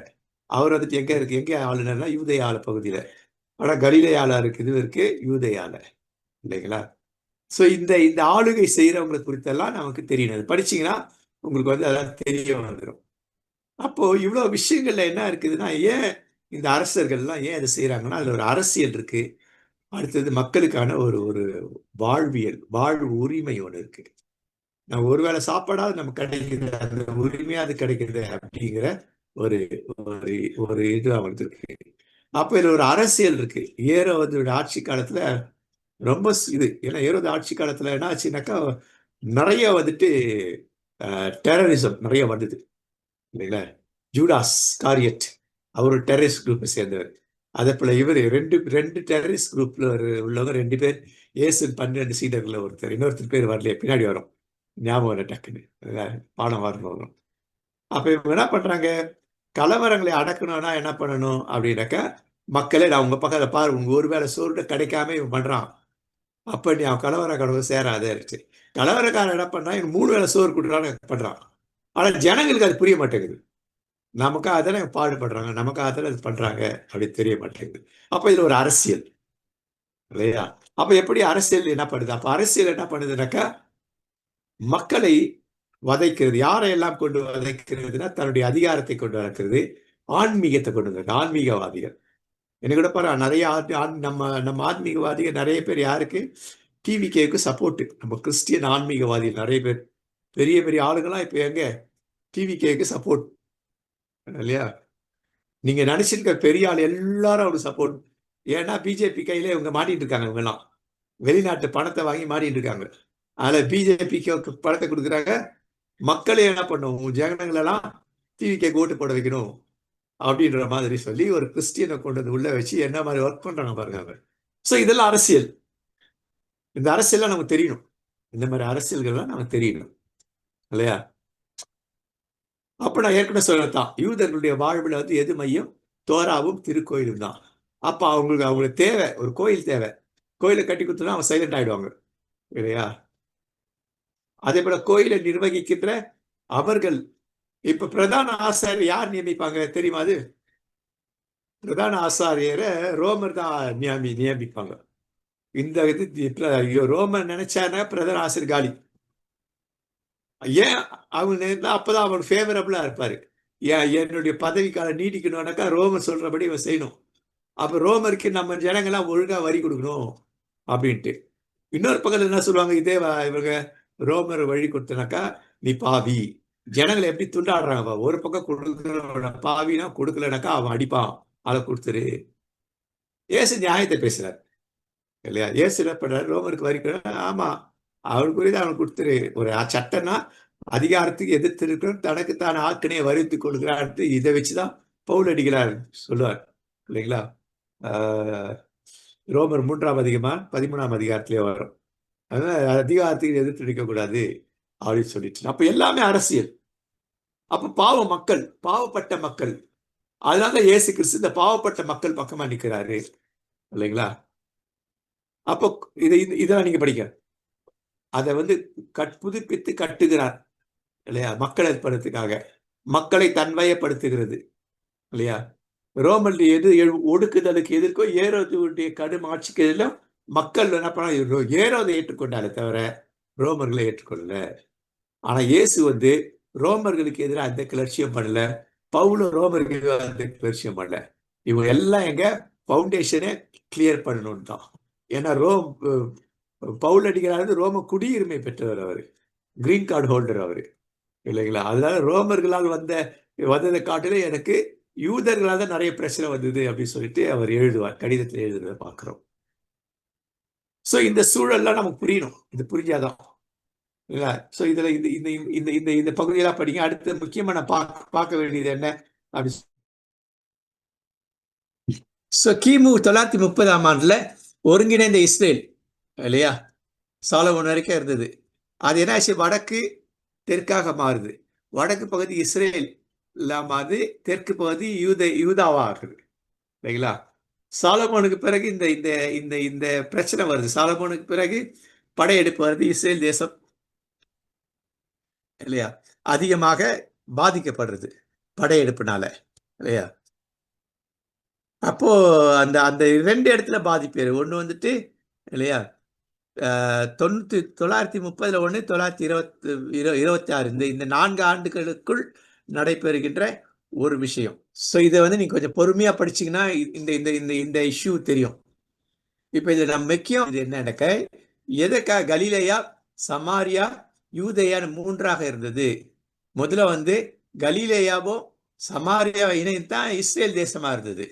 அவர் வந்துட்டு எங்க ஆளுநர்னா யூதேயால பகுதியில. ஆனா கலிலேயால இருக்கு, இது இருக்கு யூதேயால இல்லைங்களா? சோ இந்த இந்த ஆளுகை செய்யறவங்களை குறித்தெல்லாம் நமக்கு தெரியணும். படிச்சீங்கன்னா உங்களுக்கு வந்து அதெல்லாம் தெரிய வந்துடும். அப்போ இவ்வளவு விஷயங்கள்ல என்ன இருக்குதுன்னா, ஏன் இந்த அரசர்கள்லாம் ஏன் அதை செய்யறாங்கன்னா, அதுல ஒரு அரசியல் இருக்கு. அடுத்தது மக்களுக்கான ஒரு ஒரு வாழ்வு உரிமை ஒண்ணு இருக்கு. நம்ம ஒருவேளை சாப்பாடாவது நமக்கு கிடைக்குது, அந்த உரிமையா அது கிடைக்குது அப்படிங்கிற ஒரு ஒரு ஒரு இது அவங்களுக்கு இருக்கு. அப்ப இதுல ஒரு அரசியல் இருக்கு. வந்து ஆட்சி காலத்துல ரொம்ப இது, ஏன்னா ஏரோது ஆட்சி காலத்துல என்ன ஆச்சுனாக்கா, நிறைய வந்துட்டு டெரரிசம் நிறைய வந்தது இல்லைங்களா? ஜூடாஸ் காரியட், அவர் ஒரு டெரரிஸ்ட் குரூப்பை சேர்ந்தவர். அதே போல இவர் ரெண்டு ரெண்டு டெரரிஸ்ட் குரூப்ல உள்ளவங்க 2 பேர். இயேசு 12 சீடர்ல ஒருத்தர், இன்னொருத்தர் பேர் வரலையே, பின்னாடி வரும், ஞாபகம் இல்லை டக்குன்னு, பாடம் வரணும். அப்ப இவங்க என்ன பண்றாங்க, கலவரங்களை அடக்கணும்னா என்ன பண்ணணும் அப்படின்னாக்கா, மக்களே நான் உங்க பக்கத்துல பாரு, உங்க ஒரு வேளை சோறு கிடைக்காம இவன் பண்றான், அப்ப நீ அவன் கலவர கடவுள் சேராதே. கலவரக்காரன் என்ன பண்றான், இவன் 3 வேளை சோறு கொடுக்குறான்னு பண்றான். ஆனா ஜனங்களுக்கு அது புரிய மாட்டேங்குது. நமக்காக தானே பாடுபடுறாங்க, நமக்காக தானே இது பண்றாங்க அப்படின்னு தெரிய மாட்டேங்குது. அப்ப இதுல ஒரு அரசியல் இல்லையா? அப்ப எப்படி அரசியல் என்ன பண்ணுது? அப்ப அரசியல் என்ன பண்ணுதுனாக்கா, மக்களை வதைக்கிறது. யாரையெல்லாம் கொண்டு வதைக்கிறதுனா, தன்னுடைய அதிகாரத்தை கொண்டு வளர்க்கிறது, ஆன்மீகத்தை கொண்டு வந்து, ஆன்மீகவாதிகள். என்ன கூட பாரு, நிறைய நம்ம நம்ம ஆன்மீகவாதிகள் நிறைய பேர் யாருக்கு, டிவிகேக்கு சப்போர்ட். நம்ம கிறிஸ்டியன் ஆன்மீகவாதிகள் நிறைய பேர், பெரிய பெரிய ஆளுங்களாம் இப்ப எங்க டிவிகேக்கு சப்போர்ட் இல்லையா? நீங்க நினைச்சிருக்க பெரிய ஆள் எல்லாரும் அவருக்கு சப்போர்ட். ஏன்னா பிஜேபி கையில இவங்க மாட்டிட்டு இருக்காங்க, இவங்க எல்லாம் வெளிநாட்டு பணத்தை வாங்கி மாட்டிட்டு இருக்காங்க. அதுல பிஜேபிக்கு பணத்தை கொடுக்குறாங்க. மக்களே என்ன பண்ணும், ஜனங்களெல்லாம் டிவிக்கு ஓட்டு போட வைக்கணும் அப்படின்ற மாதிரி சொல்லி ஒரு கிறிஸ்டியனை கொண்டு வந்து உள்ள வச்சு என்ன மாதிரி ஒர்க் பண்றாங்க பாருங்க அவங்க. சோ இதெல்லாம் அரசியல். இந்த அரசியல்லாம் நமக்கு தெரியணும். இந்த மாதிரி அரசியல்கள்லாம் நமக்கு தெரியணும் இல்லையா? அப்ப நான் ஏற்கனவே சொல்லத்தான், யூதர்களுடைய வாழ்வில் வந்து எது மையம், தோராவும் திருக்கோயிலும் தான். அப்ப அவங்களுக்கு தேவை, ஒரு கோயில் தேவை. கோயிலை கட்டி கொடுத்தா அவங்க சைலண்ட் ஆயிடுவாங்க இல்லையா? அதே போல கோயிலை நிர்வகிக்கின்ற அவர்கள், இப்ப பிரதான ஆசாரியர் யார் நியமிப்பாங்க தெரியுமா? அது பிரதான ஆசாரியரை ரோமர் தான் நியமிப்பாங்க. இந்த இது ரோமர் நினைச்சானா பிரதான ஆசிரியர் காலி. ஏன் அவங்க அப்பதான் அவன் ஃபேவரபிளா இருப்பாரு. ஏன் என்னுடைய பதவி காலம் நீடிக்கணும்னாக்கா ரோமர் சொல்றபடி இவன் செய்யணும். அப்ப ரோமருக்கு நம்ம ஜனங்கள்லாம் ஒழுங்கா வரி கொடுக்கணும் அப்படின்ட்டு. இன்னொரு பக்கத்துல என்ன சொல்லுவாங்க, இதே இவங்க ரோமர் வழி கொடுத்தனாக்கா நீ பாவி. ஜனங்களை எப்படி துண்டாடுறாங்க, ஒரு பக்கம் கொடுக்குற பாவினா கொடுக்கலனாக்கா அவன் அடிப்பான், அதை கொடுத்துரு. ஏசு நியாயத்தை பேசுறாரு இல்லையா? ஏசு என்ன பண்றாரு, ரோமருக்கு வரி ஆமா அவனுக்குரியதை அவனுக்கு கொடுத்துரு. ஒரு சட்டம்னா அதிகாரத்துக்கு எதிர்த்து இருக்கிற தனக்குத்தான் ஆக்கினையை வரித்து கொள்கிறான். இதை வச்சுதான் பவுல் அடிக்கிறார் சொல்லுவார் இல்லைங்களா? ரோமர் 3ஆம் அதிகமா 13ஆம் அதிகாரத்திலே வரும். அதனால அதிகாரத்துக்கு எதிர்த்து நிற்கக்கூடாது அப்படின்னு சொல்லிட்டு, அப்ப எல்லாமே அரசியல். அப்ப மக்கள், பாவப்பட்ட மக்கள், அதனால இயேசு கிறிஸ்து இந்த பாவப்பட்ட மக்கள் பக்கமா நிற்கிறாரு இல்லைங்களா? அப்போ இதெல்லாம் நீங்க படிக்க, அதை வந்து புதுப்பித்து கட்டுகிறார் இல்லையா? மக்களை ஏற்படுத்துக்காக, மக்களை தன்வயப்படுத்துகிறது இல்லையா? ரோமல் எது ஒடுக்குதலுக்கு எதிர்க்கோ ஏரோதுடைய கடும் ஆட்சிக்கு எதிரும் மக்கள் என்ன பண்ண ஏரோதை ஏற்றுக்கொண்டாலே தவிர ரோமர்களை ஏற்றுக்கொள்ளல. ஆனா இயேசு வந்து ரோமர்களுக்கு எதிராக அந்த கிளர்ச்சியம் பண்ணல, பவுலும் ரோமர்களுக்கு எதிராக அந்த கிளர்ச்சியம் பண்ணல. இவங்க எல்லாம் எங்க பவுண்டேஷனே கிளியர் பண்ணணும் தான். ஏன்னா பவுல் அடிக்கிறாரு ரோம குடியுரிமை பெற்றவர் அவரு, கிரீன் கார்டு ஹோல்டர் அவரு, இல்லைங்களா? அதனால ரோமர்களால் வந்ததை காட்டிலும் எனக்கு யூதர்களால் தான் நிறைய பிரச்சனை வந்தது அப்படின்னு சொல்லிட்டு அவர் எழுதுவார், கடிதத்தில் எழுதுறத பார்க்கிறோம். ஸோ இந்த சூழல்லாம் நமக்கு புரியணும். இது புரிஞ்சாதான் இல்லைங்களா? ஸோ இதுல இந்த இந்த இந்த இந்த இந்த பகுதியெல்லாம் படிங்க. அடுத்த முக்கியமா நான் பார்க்க வேண்டியது என்ன அப்படி. ஸோ கிமு 930ஆம் ஆண்டுல ஒருங்கிணைந்த இஸ்ரேல் இல்லையா, சாலமோன் வரைக்கும் இருந்தது. அது என்ன ஆச்சு, வடக்கு தெற்காக மாறுது. வடக்கு பகுதி இஸ்ரேல் இல்லாம தெற்கு பகுதி யூதாவா இருக்குது, இல்லைங்களா? சாலமோனுக்கு பிறகு இந்த இந்த இந்த இந்த பிரச்சனை வருது. சாலமோனுக்கு பிறகு படையெடுப்பு வருது. இஸ்ரேல் தேசம் இல்லையா அதிகமாக பாதிக்கப்படுறது படையெடுப்புனால, இல்லையா? அப்போ அந்த அந்த 2 இடத்துல பாதிப்பு. ஒன்று வந்துட்டு இல்லையா 930 ஒன்று, 926 இந்த 4 ஆண்டுகளுக்குள் நடைபெறுகின்ற ஒரு விஷயம். ஸோ இதை வந்து நீங்க கொஞ்சம் பொறுமையா படிச்சீங்கன்னா இந்த இந்த இந்த இந்த இஷ்யூ தெரியும். இப்ப இதுல நம்ம முக்கியம் இது என்ன நடக்க, எதற்காக கலிலேயா, சமாரியா, யூதேயான்னு 3ஆக இருந்தது. முதல்ல வந்து கலிலேயாவும் சமாரியா இணைத்தான் இஸ்ரேல் தேசமா இருந்தது.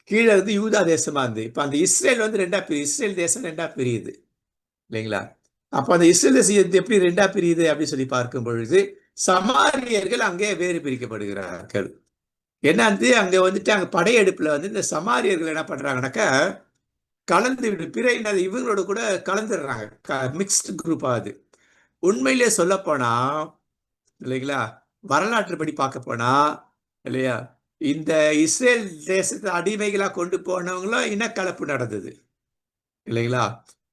கீழே இருந்து யூதா தேசமா இருந்தது. இப்ப அந்த இஸ்ரேல் வந்து 2ஆ பிரியுது. இஸ்ரேல் தேசம் 2ஆ பிரியுது, இல்லைங்களா? அப்ப அந்த இஸ்ரேல் தேசம் எப்படி 2ஆ பிரியுது அப்படின்னு சொல்லி பார்க்கும் பொழுது சமாரியர்கள் அங்கே வேறு பிரிக்கப்படுகிறார்கள். என்ன வந்து அங்க வந்துட்டு அங்க படையெடுப்புல வந்து இந்த சமாரியர்கள் என்ன பண்றாங்கன்னாக்கா கலந்து பிற இவங்களோட கூட கலந்துடுறாங்க. மிக்ஸ்டு குரூப் ஆகுது. உண்மையிலே சொல்ல போனா இல்லைங்களா, வரலாற்று படி பார்க்க போனா இல்லையா, இந்த இஸ்ரேல் தேசத்தை அடிமைகளா கொண்டு போனவங்களும் இனக்கலப்பு நடந்தது, இல்லைங்களா?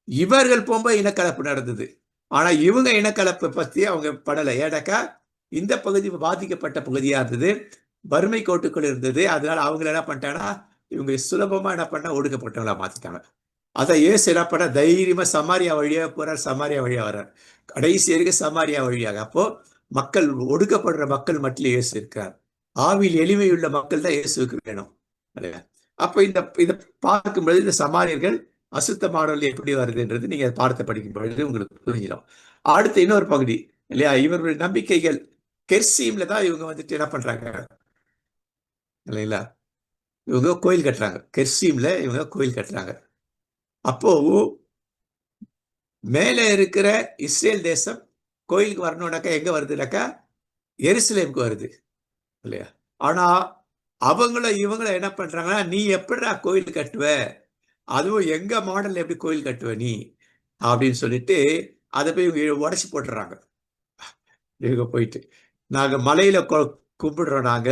இவர்கள் போகும்போது இனக்கலப்பு நடந்தது. ஆனா இவங்க இனக்கலப்பை பத்தி அவங்க படலை. ஏடாக்கா இந்த பகுதி பாதிக்கப்பட்ட பகுதியா இருந்தது, வறுமை கோட்டுக்குள் இருந்தது. அதனால அவங்க என்ன பண்ணிட்டாங்கன்னா இவங்க சுலபமா என்ன பண்ண ஒடுக்கப்பட்டவங்களா மாத்திட்டாங்க. அதான் ஏசு என்ன பண்ண தைரியமா சமாரியா வழியாக போறார், சமாரியா வழியா வர்றார், கடைசி வரைக்கும் சமாரியா வழியாக. அப்போ மக்கள் ஒடுக்கப்படுற மக்கள் மட்டும் இயேசு இருக்கார். ஆவியில் எளிமையுள்ள மக்கள் தான் இயேசுக்கு வேணும். அப்ப இந்த இதை பார்க்கும்பொழுது இந்த சமாரியர்கள் அசுத்தமானவர்கள் எப்படி வருதுன்றது நீங்க பாடத்தை படிக்கும் பொழுது உங்களுக்கு புரிஞ்சிடும். அடுத்த இன்னொரு பகுதி இல்லையா, இவர்களுடைய நம்பிக்கைகள் கெர்சீம்ல தான் இவங்க வந்துட்டு என்ன பண்றாங்க இல்லைங்களா, இவங்க கோயில் கட்டுறாங்க. கெர்சீம்ல இவங்க கோயில் கட்டுறாங்க. அப்போ மேலே இருக்கிற இஸ்ரேல் தேசம் கோயிலுக்கு வரணும்னாக்கா எங்க வருதுனாக்கா எருசலேமுக்கு வருது, இல்லையா? ஆனா அவங்களும் இவங்களும் என்ன பண்றாங்கன்னா, நீ எப்படிடா கோயில் கட்டுவ, அதுவும் எங்க மாடல் எப்படி கோயில் கட்டுவ நீ அப்படின்னு சொல்லிட்டு அதை போய் உடச்சி போட்டுறாங்க. இவங்க போயிட்டு நாங்க மலையில கும்பிடுறோம் நாங்க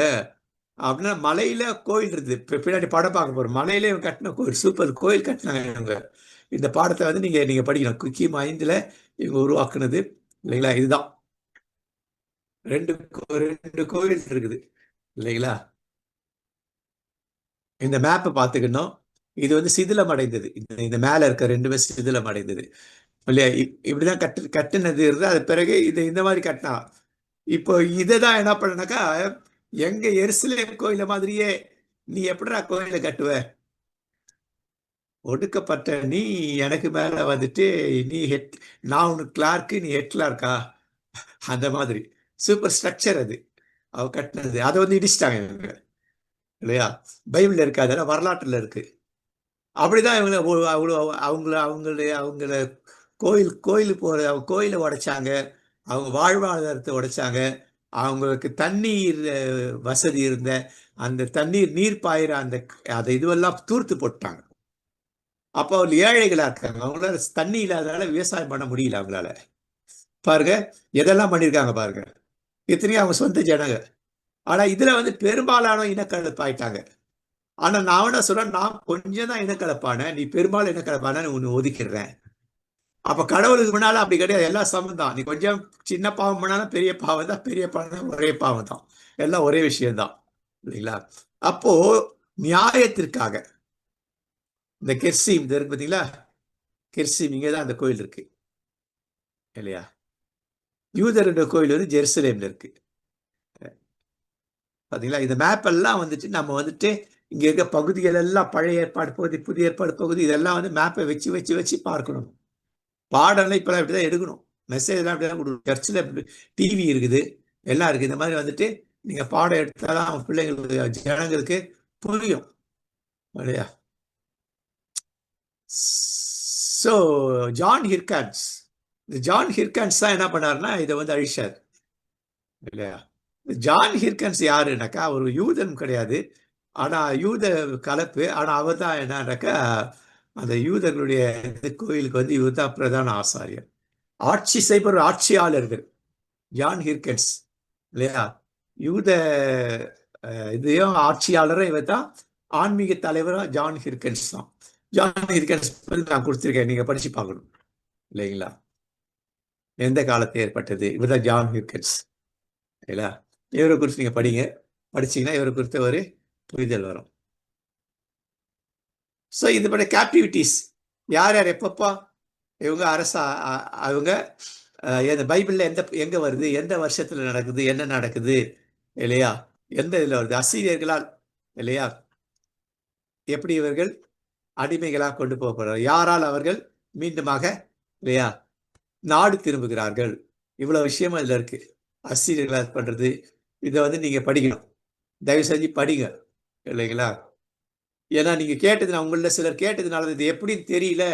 அப்படின்னா, மலையில கோயில் இருக்குது. பின்னாடி படம் பார்க்க போறோம். மலையில இவங்க கட்டின கோயில், சூப்பர் கோயில் கட்டினாங்க இவங்க. இந்த பாடத்தை வந்து நீங்க படிக்கணும். கிமு 5ல இவங்க உருவாக்குனது, இல்லைங்களா? இதுதான் ரெண்டு கோவில் இருக்குது, இல்லைங்களா? இந்த மேப்பை பார்த்துக்கணும். இது வந்து சிதிலம் அடைந்தது. இந்த மேல இருக்க 2மே சிதிலம் அடைந்தது, இல்லையா? இப்படிதான் கட்டுனது இருந்து அது பிறகு இந்த மாதிரி கட்டினா. இப்போ இதைதான் என்ன பண்ணனாக்கா, எங்க எருசலேம் கோயில மாதிரியே நீ எப்படிடா கோயிலை கட்டுவ, ஒடுக்கப்பட்ட நீ எனக்கு மேல வந்துட்டு நீ நான் உனக்கு கிளார்க்கு, நீ ஹெட் கிளார்க்கா, அந்த மாதிரி சூப்பர் ஸ்ட்ரக்சர் அது அவ கட்டினது. அதை வந்து இடிச்சிட்டாங்க இவங்க, இல்லையா? பைபிள்ல இருக்கு, அதெல்லாம் வரலாற்றுல இருக்கு. அப்படிதான் இவங்க அவ்வளோ அவங்கள கோயிலுக்கு போற கோயிலை உடைச்சாங்க, அவங்க வாழ்வாதாரத்தை உடைச்சாங்க. அவங்களுக்கு தண்ணீர் வசதி இருந்த அந்த நீர் பாயிற அந்த அதை இதுவெல்லாம் தூர்த்து போட்டாங்க. அப்போ அவங்க ஏழைகளா இருக்காங்க, அவங்களால தண்ணி இல்லாதனால விவசாயம் பண்ண முடியல அவங்களால. பாருங்க எதெல்லாம் பண்ணியிருக்காங்க பாருங்க. இத்தனையும் அவங்க சொந்த ஜனங்க. ஆனா இதுல வந்து பெரும்பாலான இனக்கலப்பு ஆயிட்டாங்க. ஆனா நான் என்ன சொல்றேன், நான் கொஞ்சம் தான் இனக்கலப்பான, நீ பெரும்பாலும் இனக்கலப்பான ஒண்ணு ஒதுக்கிடுறேன். அப்ப கடவுளுக்கு முன்னால அப்படி கிடையாது, எல்லாம் சமம் தான். நீ கொஞ்சம் சின்ன பாவம் பண்ணாலும் பெரிய பாவம் தான், பெரிய பாவம் ஒரே பாவம் தான், எல்லாம் ஒரே விஷயம்தான், இல்லைங்களா? அப்போ நியாயத்திற்காக இந்த கெர்சீம் இருக்கு பார்த்தீங்களா, கெர்சிம் இங்கே தான் அந்த கோயில் இருக்கு இல்லையா? யூதருடைய கோயில் வந்து ஜெருசலேம்ல இருக்கு. பாத்தீங்களா? இந்த மேப் எல்லாம் வந்துட்டு நம்ம வந்துட்டு இங்க இருக்க பகுதிகள் எல்லாம் பழைய ஏற்பாடு பகுதி, புதிய ஏற்பாடு பகுதி, இதெல்லாம் வந்து மேப்பை வச்சு வச்சு வச்சு பார்க்கணும். பாடம்லாம் இப்பெல்லாம் இப்படிதான் எடுக்கணும். மெசேஜ் எல்லாம் இப்படிதான் கொடுக்கணும். சர்ச்சில் டிவி இருக்குது, எல்லாம் இருக்கு. இந்த மாதிரி வந்துட்டு நீங்க பாடம் எடுத்தாதான் அவங்க பிள்ளைங்களுக்கு, ஜனங்களுக்கு புரியும் இல்லையா? ஸோ ஜான் ஹிர்கான்ஸ், இந்த ஜான் ஹிர்கான்ஸ் தான் என்ன பண்ணாருன்னா இதை வந்து அழிச்சார் இல்லையா? ஜான் ஹிர்கன்ஸ் யாருனாக்கா ஒரு யூதன் கிடையாது, ஆனா யூத கலப்பு. ஆனா அவர் தான் என்னன்னாக்கா அந்த யூதர்களுடைய கோயிலுக்கு வந்து இவர் தான் பிரதான ஆசாரியர். ஆட்சி செய்பவர் ஆட்சியாளர்கள் ஜான் ஹிர்கன்ஸ் இல்லையா? யூத இதையும் ஆட்சியாளரும் இவர் தான். ஆன்மீக தலைவரும் ஜான் ஹிர்கன்ஸ் தான். ஜான் ஹிர்கன்ஸ் நான் கொடுத்துருக்கேன், நீங்க படிச்சு பார்க்கணும் இல்லைங்களா? எந்த காலத்தில் ஏற்பட்டது, இவர் தான் ஜான் ஹிர்கன்ஸ் இல்லையா? இவரை குறித்து நீங்க படிங்க, படிச்சீங்கன்னா இவரை குறித்த ஒரு புரிதல் வரும். ஸோ இது பட கேப்டிவிட்டிஸ் யார் யார் எப்பப்பா இவங்க அரசா அவங்க இந்த பைபிளில் எங்க வருது, எந்த வருஷத்துல நடக்குது, என்ன நடக்குது இல்லையா? எந்த இதில் வருது? அசீரியர்களால் இல்லையா எப்படி இவர்கள் அடிமைகளாக கொண்டு போகப்படுறார், யாரால் அவர்கள் மீண்டுமாக இல்லையா நாடு திரும்புகிறார்கள், இவ்வளவு விஷயமா இதுல இருக்கு. அசீரியர்களால் பண்றது இதை வந்து நீங்க படிக்கணும், தயவு செஞ்சு படிங்க இல்லைங்களா? ஏன்னா நீங்க கேட்டது, நான் உங்கள சிலர் கேட்டதுனால இது எப்படின்னு தெரியல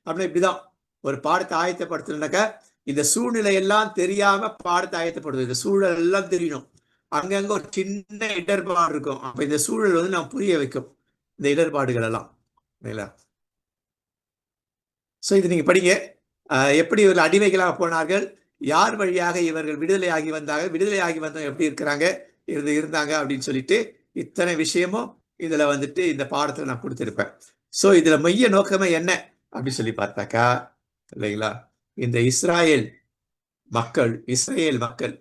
அப்படின்னா இப்படிதான். ஒரு பாடத்தை ஆயத்தப்படுத்தணும்னாக்கா இந்த சூழ்நிலை எல்லாம் தெரியாம பாடத்தை ஆயத்தப்படுது. இந்த சூழல் எல்லாம் தெரியணும். அங்கங்க ஒரு சின்ன இடர்பாடு இருக்கும். அப்ப இந்த சூழல் வந்து நான் புரிய வைக்கும் இந்த இடர்பாடுகள் எல்லாம் இல்லைங்களா? ஸோ இது நீங்க படிங்க. எப்படி இவர்கள் அடிமைகளாக போனார்கள், யார் வழியாக இவர்கள் விடுதலை ஆகி வந்தாங்க, விடுதலை ஆகி வந்தவங்க எப்படி இருக்கிறாங்க இருந்தாங்க அப்படின்னு சொல்லிட்டு இத்தனை விஷயமும் இதுல வந்துட்டு இந்த பாடத்துல நான் கொடுத்திருப்பேன். ஸோ இதுல மைய நோக்கமே என்ன அப்படின்னு சொல்லி பார்த்தாக்கா இல்லைங்களா, இந்த இஸ்ராயேல் மக்கள்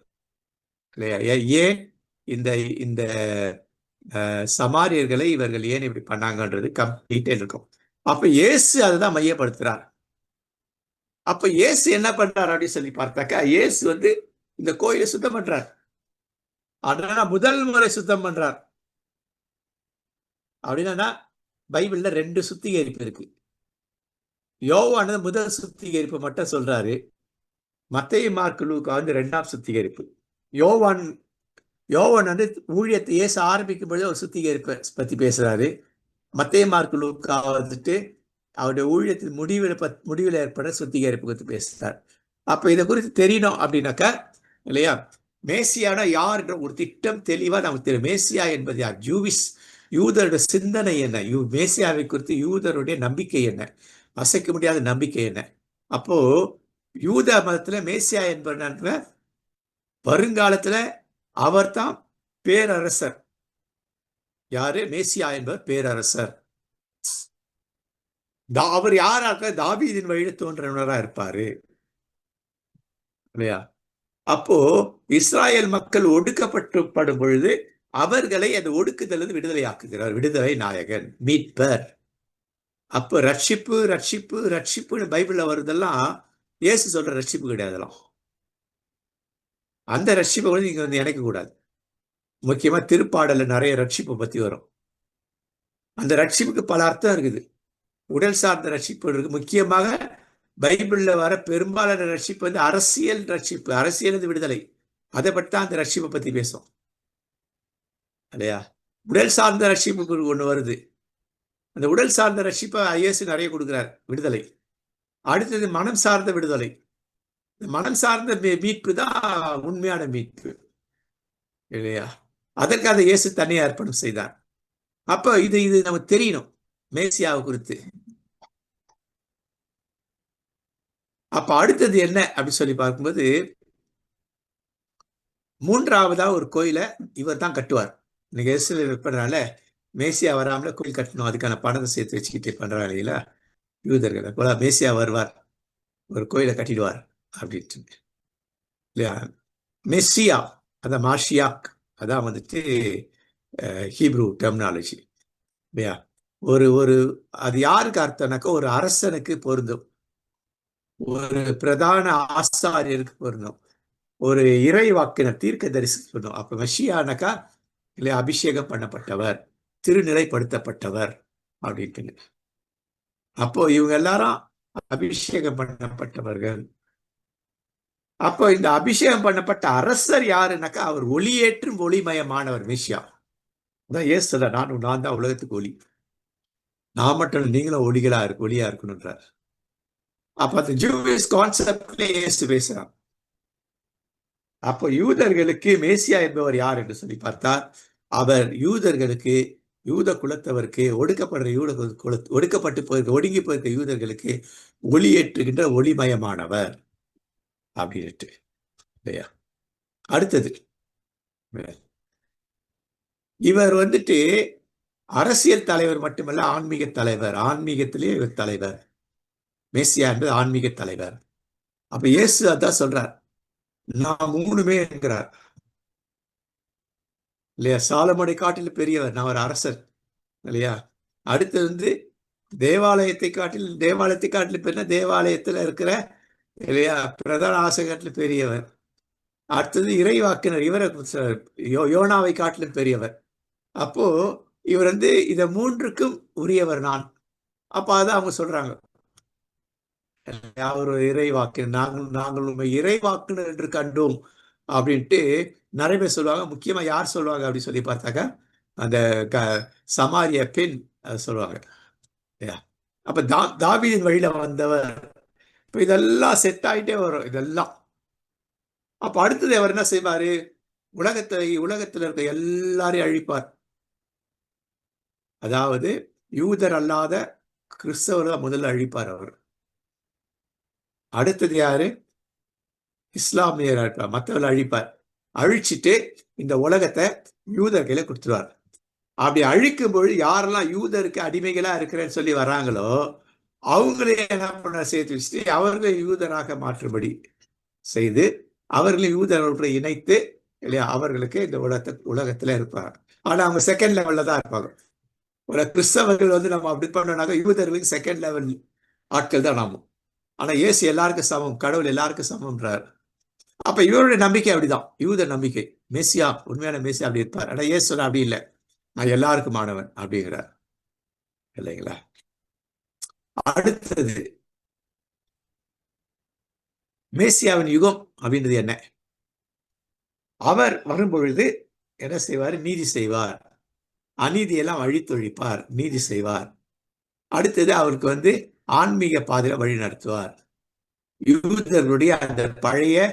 இல்லையா, ஏன் இந்த இந்த சமாரியர்களை இவர்கள் ஏன் இப்படி பண்ணாங்கன்றது டீட்டெயில் இருக்கும். அப்ப இயேசு அதுதான் மையப்படுத்துறார். அப்ப இயேசு என்ன பண்றார் அப்படின்னு சொல்லி பார்த்தாக்கா, இயேசு வந்து இந்த கோயிலை சுத்தம் பண்றார். ஆனா முதல் முறை சுத்தம் பண்றார் அப்படின்னா பைபிள்ல 2 சுத்திகரிப்பு இருக்கு. யோவானது முதல் சுத்திகரிப்பு மட்டும் சொல்றாரு, மத்தேயு மார்க்கு லூக்கா வந்து 2ஆம் சுத்திகரிப்பு. யோவான் வந்து ஊழியத்தை இயேசு ஆரம்பிக்கும் பொழுது ஒரு சுத்திகரிப்பை பத்தி பேசுறாரு. மத்தேயு மார்க்கு லூக்கா வந்துட்டு அவருடைய ஊழியத்தின் முடிவில் ஏற்பட சுத்திகரிப்பு குறித்து பேசுறார். அப்ப இதை குறித்து தெரியணும் அப்படின்னாக்கா இல்லையா, மேசியானா யாருன்ற ஒரு திட்டம் தெளிவா நமக்கு தெரியும். மேசியா என்பது யார்? யூதருடைய சிந்தனை என்ன, மேசியாவை குறித்து யூதருடைய நம்பிக்கை என்ன, அசைக்க முடியாத நம்பிக்கை என்ன. அப்போ யூத மதத்துல மேசியா என்பவர் வருங்காலத்துல அவர் தான் பேரரசர். யாரு? மேசியா என்பவர் பேரரசர். அவர் யாராக? தாவீதின் வழியில தோன்றவராக இருப்பாரு இல்லையா? அப்போ இஸ்ராயல் மக்கள் ஒடுக்கப்பட்டு பொழுது அவர்களை அந்த ஒடுக்குதல் விடுதலை ஆக்குகிறார். விடுதலை நாயகன், மீட்பர். அப்ப ரட்சிப்பு ரட்சிப்பு ரட்சிப்புன்னு பைபிள்ல வருதெல்லாம் இயேசு சொல்ற ரட்சிப்பு கிடையாதுலாம். அந்த ரட்சிப்பை வந்து நீங்க வந்து நினைக்க கூடாது. முக்கியமா திருப்பாடல நிறைய ரட்சிப்பை பத்தி வரும். அந்த ரட்சிப்புக்கு பல அர்த்தம் இருக்குது. உடல் சார்ந்த ரட்சிப்பு இருக்கு. முக்கியமாக பைபிள்ல வர பெரும்பாலான ரட்சிப்பு வந்து அரசியல் ரட்சிப்பு, அரசியல் விடுதலை. அதை பற்றி தான் அந்த ரட்சிப்பை பத்தி பேசும் இல்லையா? உடல் சார்ந்த ரட்சிப்பு ஒண்ணு வருது. அந்த உடல் சார்ந்த ரட்சிப்பை இயேசு நிறைய கொடுக்கிறார், விடுதலை. அடுத்தது மனம் சார்ந்த விடுதலை. மனம் சார்ந்த மீட்பு தான் உண்மையான மீட்பு இல்லையா? அதற்கு அந்த இயேசு தன்னை அர்ப்பணம் செய்தார். அப்ப இது நமக்கு தெரியணும் மேசியாவை குறித்து. அப்ப அடுத்தது என்ன அப்படின்னு சொல்லி பார்க்கும்போது, 3ஆவதா ஒரு கோயிலை இவர் தான் கட்டுவார். இன்னைக்கு இயேசு பண்றால மேசியா வராமல கோயில் கட்டணும், அதுக்கான பணத்தை சேர்த்து வச்சுக்கிட்டே பண்றாங்க இல்லைங்களா யூதர்கள். போல மேசியா வருவார், ஒரு கோயிலை கட்டிடுவார் அப்படின்ட்டு இல்லையா? மெஸ்ஸியா அதான் மாஷியாக், அதான் வந்துட்டு ஹீப்ரூ டெர்மினாலஜி இல்லையா? ஒரு அது யாருக்கு அர்த்தம்னாக்கா ஒரு அரசனுக்கு பொருந்தும். ஒரு பிரதான ஆசாரியருக்கு வரணும், ஒரு இறைவாக்கினர் தீர்க்க தரிசி வரணும். அப்ப மெஷியானாக்கா இல்லை அபிஷேகம் பண்ணப்பட்டவர், திருநிலைப்படுத்தப்பட்டவர் அப்படின்ட்டு. அப்போ இவங்க எல்லாரும் அபிஷேகம் பண்ணப்பட்டவர்கள். அப்போ இந்த அபிஷேகம் பண்ணப்பட்ட அரசர் யாருன்னாக்கா அவர் ஒளியேற்றும் ஒளிமயமானவர் மெஷியா. அதான் இயேசு நான் தான் உலகத்துக்கு ஒளி, நான் மட்டும் நீங்களும் ஒளியா இருக்கணும்ன்றார். அப்ப அந்த ஜூவிஷ் கான்செப்ட்ல இயேசு பேசுறான். அப்போ யூதர்களுக்கு மேசியா என்பவர் யார் என்று சொல்லி பார்த்தால், அவர் யூதர்களுக்கு, யூத குலத்தவருக்கு, ஒடுக்கப்படுற ஒடுக்கப்பட்டு போயிருக்க, ஒடுங்கி போயிருக்க யூதர்களுக்கு ஒளியேற்றுகின்ற ஒளிமயமானவர் அப்படின்ட்டு இல்லையா. அடுத்தது, இவர் வந்துட்டு அரசியல் தலைவர் மட்டுமல்ல, ஆன்மீக தலைவர். ஆன்மீகத்திலே இவர் தலைவர். மேசியா என்பது ஆன்மீக தலைவர். அப்ப இயேசு அதான் சொல்றார், நான் மூணுமே என்கிறார் இல்லையா. சாலமோனை காட்டிலும் பெரியவர், நான் ஒரு அரசர் இல்லையா. அடுத்து வந்து தேவாலயத்தை காட்டிலும் பெரிய, தேவாலயத்துல இருக்கிற இல்லையா பிரதான ஆசிரியர் பெரியவர். அடுத்தது இறைவாக்கினர், இவரை யோனாவை காட்டிலும் பெரியவர். அப்போ இவர் வந்து இத மூன்றுக்கும் உரியவர் நான். அப்ப அதான் அவங்க சொல்றாங்க, அவர் இறைவாக்கினர், நாங்கள் உண்மை இறைவாக்கினர் என்று கண்டோம் அப்படின்ட்டு நிறைய பேர் சொல்லுவாங்க. முக்கியமா யார் சொல்லுவாங்க அப்படின்னு சொல்லி பார்த்தாக்கா, அந்த சமாரிய பெண் சொல்லுவாங்க. அப்ப தாவீதின் வழியில வந்தவர். இப்ப இதெல்லாம் செட் ஆயிட்டே வரும் இதெல்லாம். அப்ப அடுத்தது அவர் என்ன செய்வாரு, உலகத்துல இருக்க எல்லாரையும் அழிப்பார். அதாவது யூதர் அல்லாத கிறிஸ்தவர் தான் முதல்ல அழிப்பார் அவர். அடுத்தது யாரு, இஸ்லாமியர் அழிப்பார், மற்றவர்கள் அழிப்பார். அழிச்சிட்டு இந்த உலகத்தை யூதர்களை கொடுத்துருவார். அப்படி அழிக்கும் பொழுது யாரெல்லாம் யூதருக்கு அடிமைகளா இருக்கிறேன்னு சொல்லி வராங்களோ அவங்களே என்ன பண்ண சேர்த்து வச்சுட்டு அவர்களை யூதராக மாற்றும்படி செய்து அவர்களை யூதர்களுடன் இணைத்து இல்லையா அவர்களுக்கு இந்த உலகத்துல இருப்பாங்க. ஆனா அவங்க செகண்ட் லெவல்ல தான் இருப்பாங்க. ஒரு கிறிஸ்தவர்கள் வந்து நம்ம அப்படி பண்ணோம்னாக்க யூதர்களுக்கு செகண்ட் லெவல் ஆட்கள் தான் நாமும். ஆனா இயேசு எல்லாருக்கும் சமம், கடவுள் எல்லாருக்கும் சமம்ன்றார். அப்ப இவருடைய நம்பிக்கை அப்படிதான், யூத நம்பிக்கை. மெசியா, உண்மையான மெசியா அப்படி இருப்பார். ஆனா இயேசு அப்படி இல்லை, நான் எல்லாருக்கும் மாணவன் அப்படிங்கிறார் இல்லைங்களா. அடுத்தது மேசியாவின் யுகம் அப்படின்றது என்ன, அவர் வரும்பொழுது என்ன செய்வார், நீதி செய்வார், அநீதியெல்லாம் அழித்தொழிப்பார், நீதி செய்வார். அடுத்தது அவருக்கு வந்து ஆன்மீக பாதையில வழி நடத்துவார். யூதர்களுடைய அந்த பழைய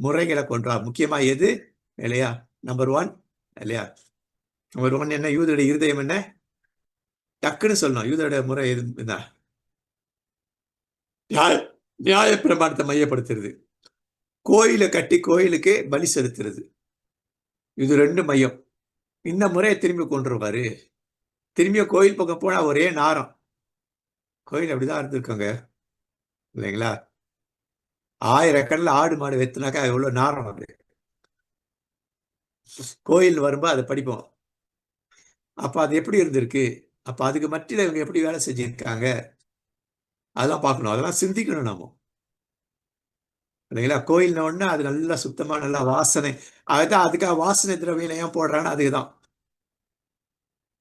முறைகளை கொன்றார். முக்கியமா எது இல்லையா, நம்பர் 1 இல்லையா, நம்பர் 1 என்ன, யூதருடைய இருதயம் என்ன, டக்குன்னு சொல்லணும். யூதருடைய முறை என்ன, நியாய பிரமாணத்தை மையப்படுத்துறது, கோயிலை கட்டி கோயிலுக்கு பலி செலுத்துறது, இது 2 மையம். இந்த முறையை திரும்பி கொண்டுருவாரு. திரும்பிய கோயில் பக்கம் போனா ஒரே நாரம். கோயில் அப்படிதான் இருந்திருக்காங்க இல்லைங்களா. 1000 கண்ணில் ஆடு மாடு வெத்துனாக்கா எவ்வளவு நாரம் அது. கோயில் வரும்போது அதை படிப்போம். அப்ப அது எப்படி இருந்திருக்கு, அப்ப அதுக்கு மத்தியில இவங்க எப்படி வேலை செஞ்சிருக்காங்க, அதெல்லாம் பார்க்கணும், அதெல்லாம் சிந்திக்கணும் நாம இல்லைங்களா. கோயில் ஒண்ணு அது நல்லா சுத்தமா நல்லா வாசனை, அதுதான் அதுக்காக வாசனை திரவியம் ஏன் போடுறாங்கன்னா அதுக்குதான்.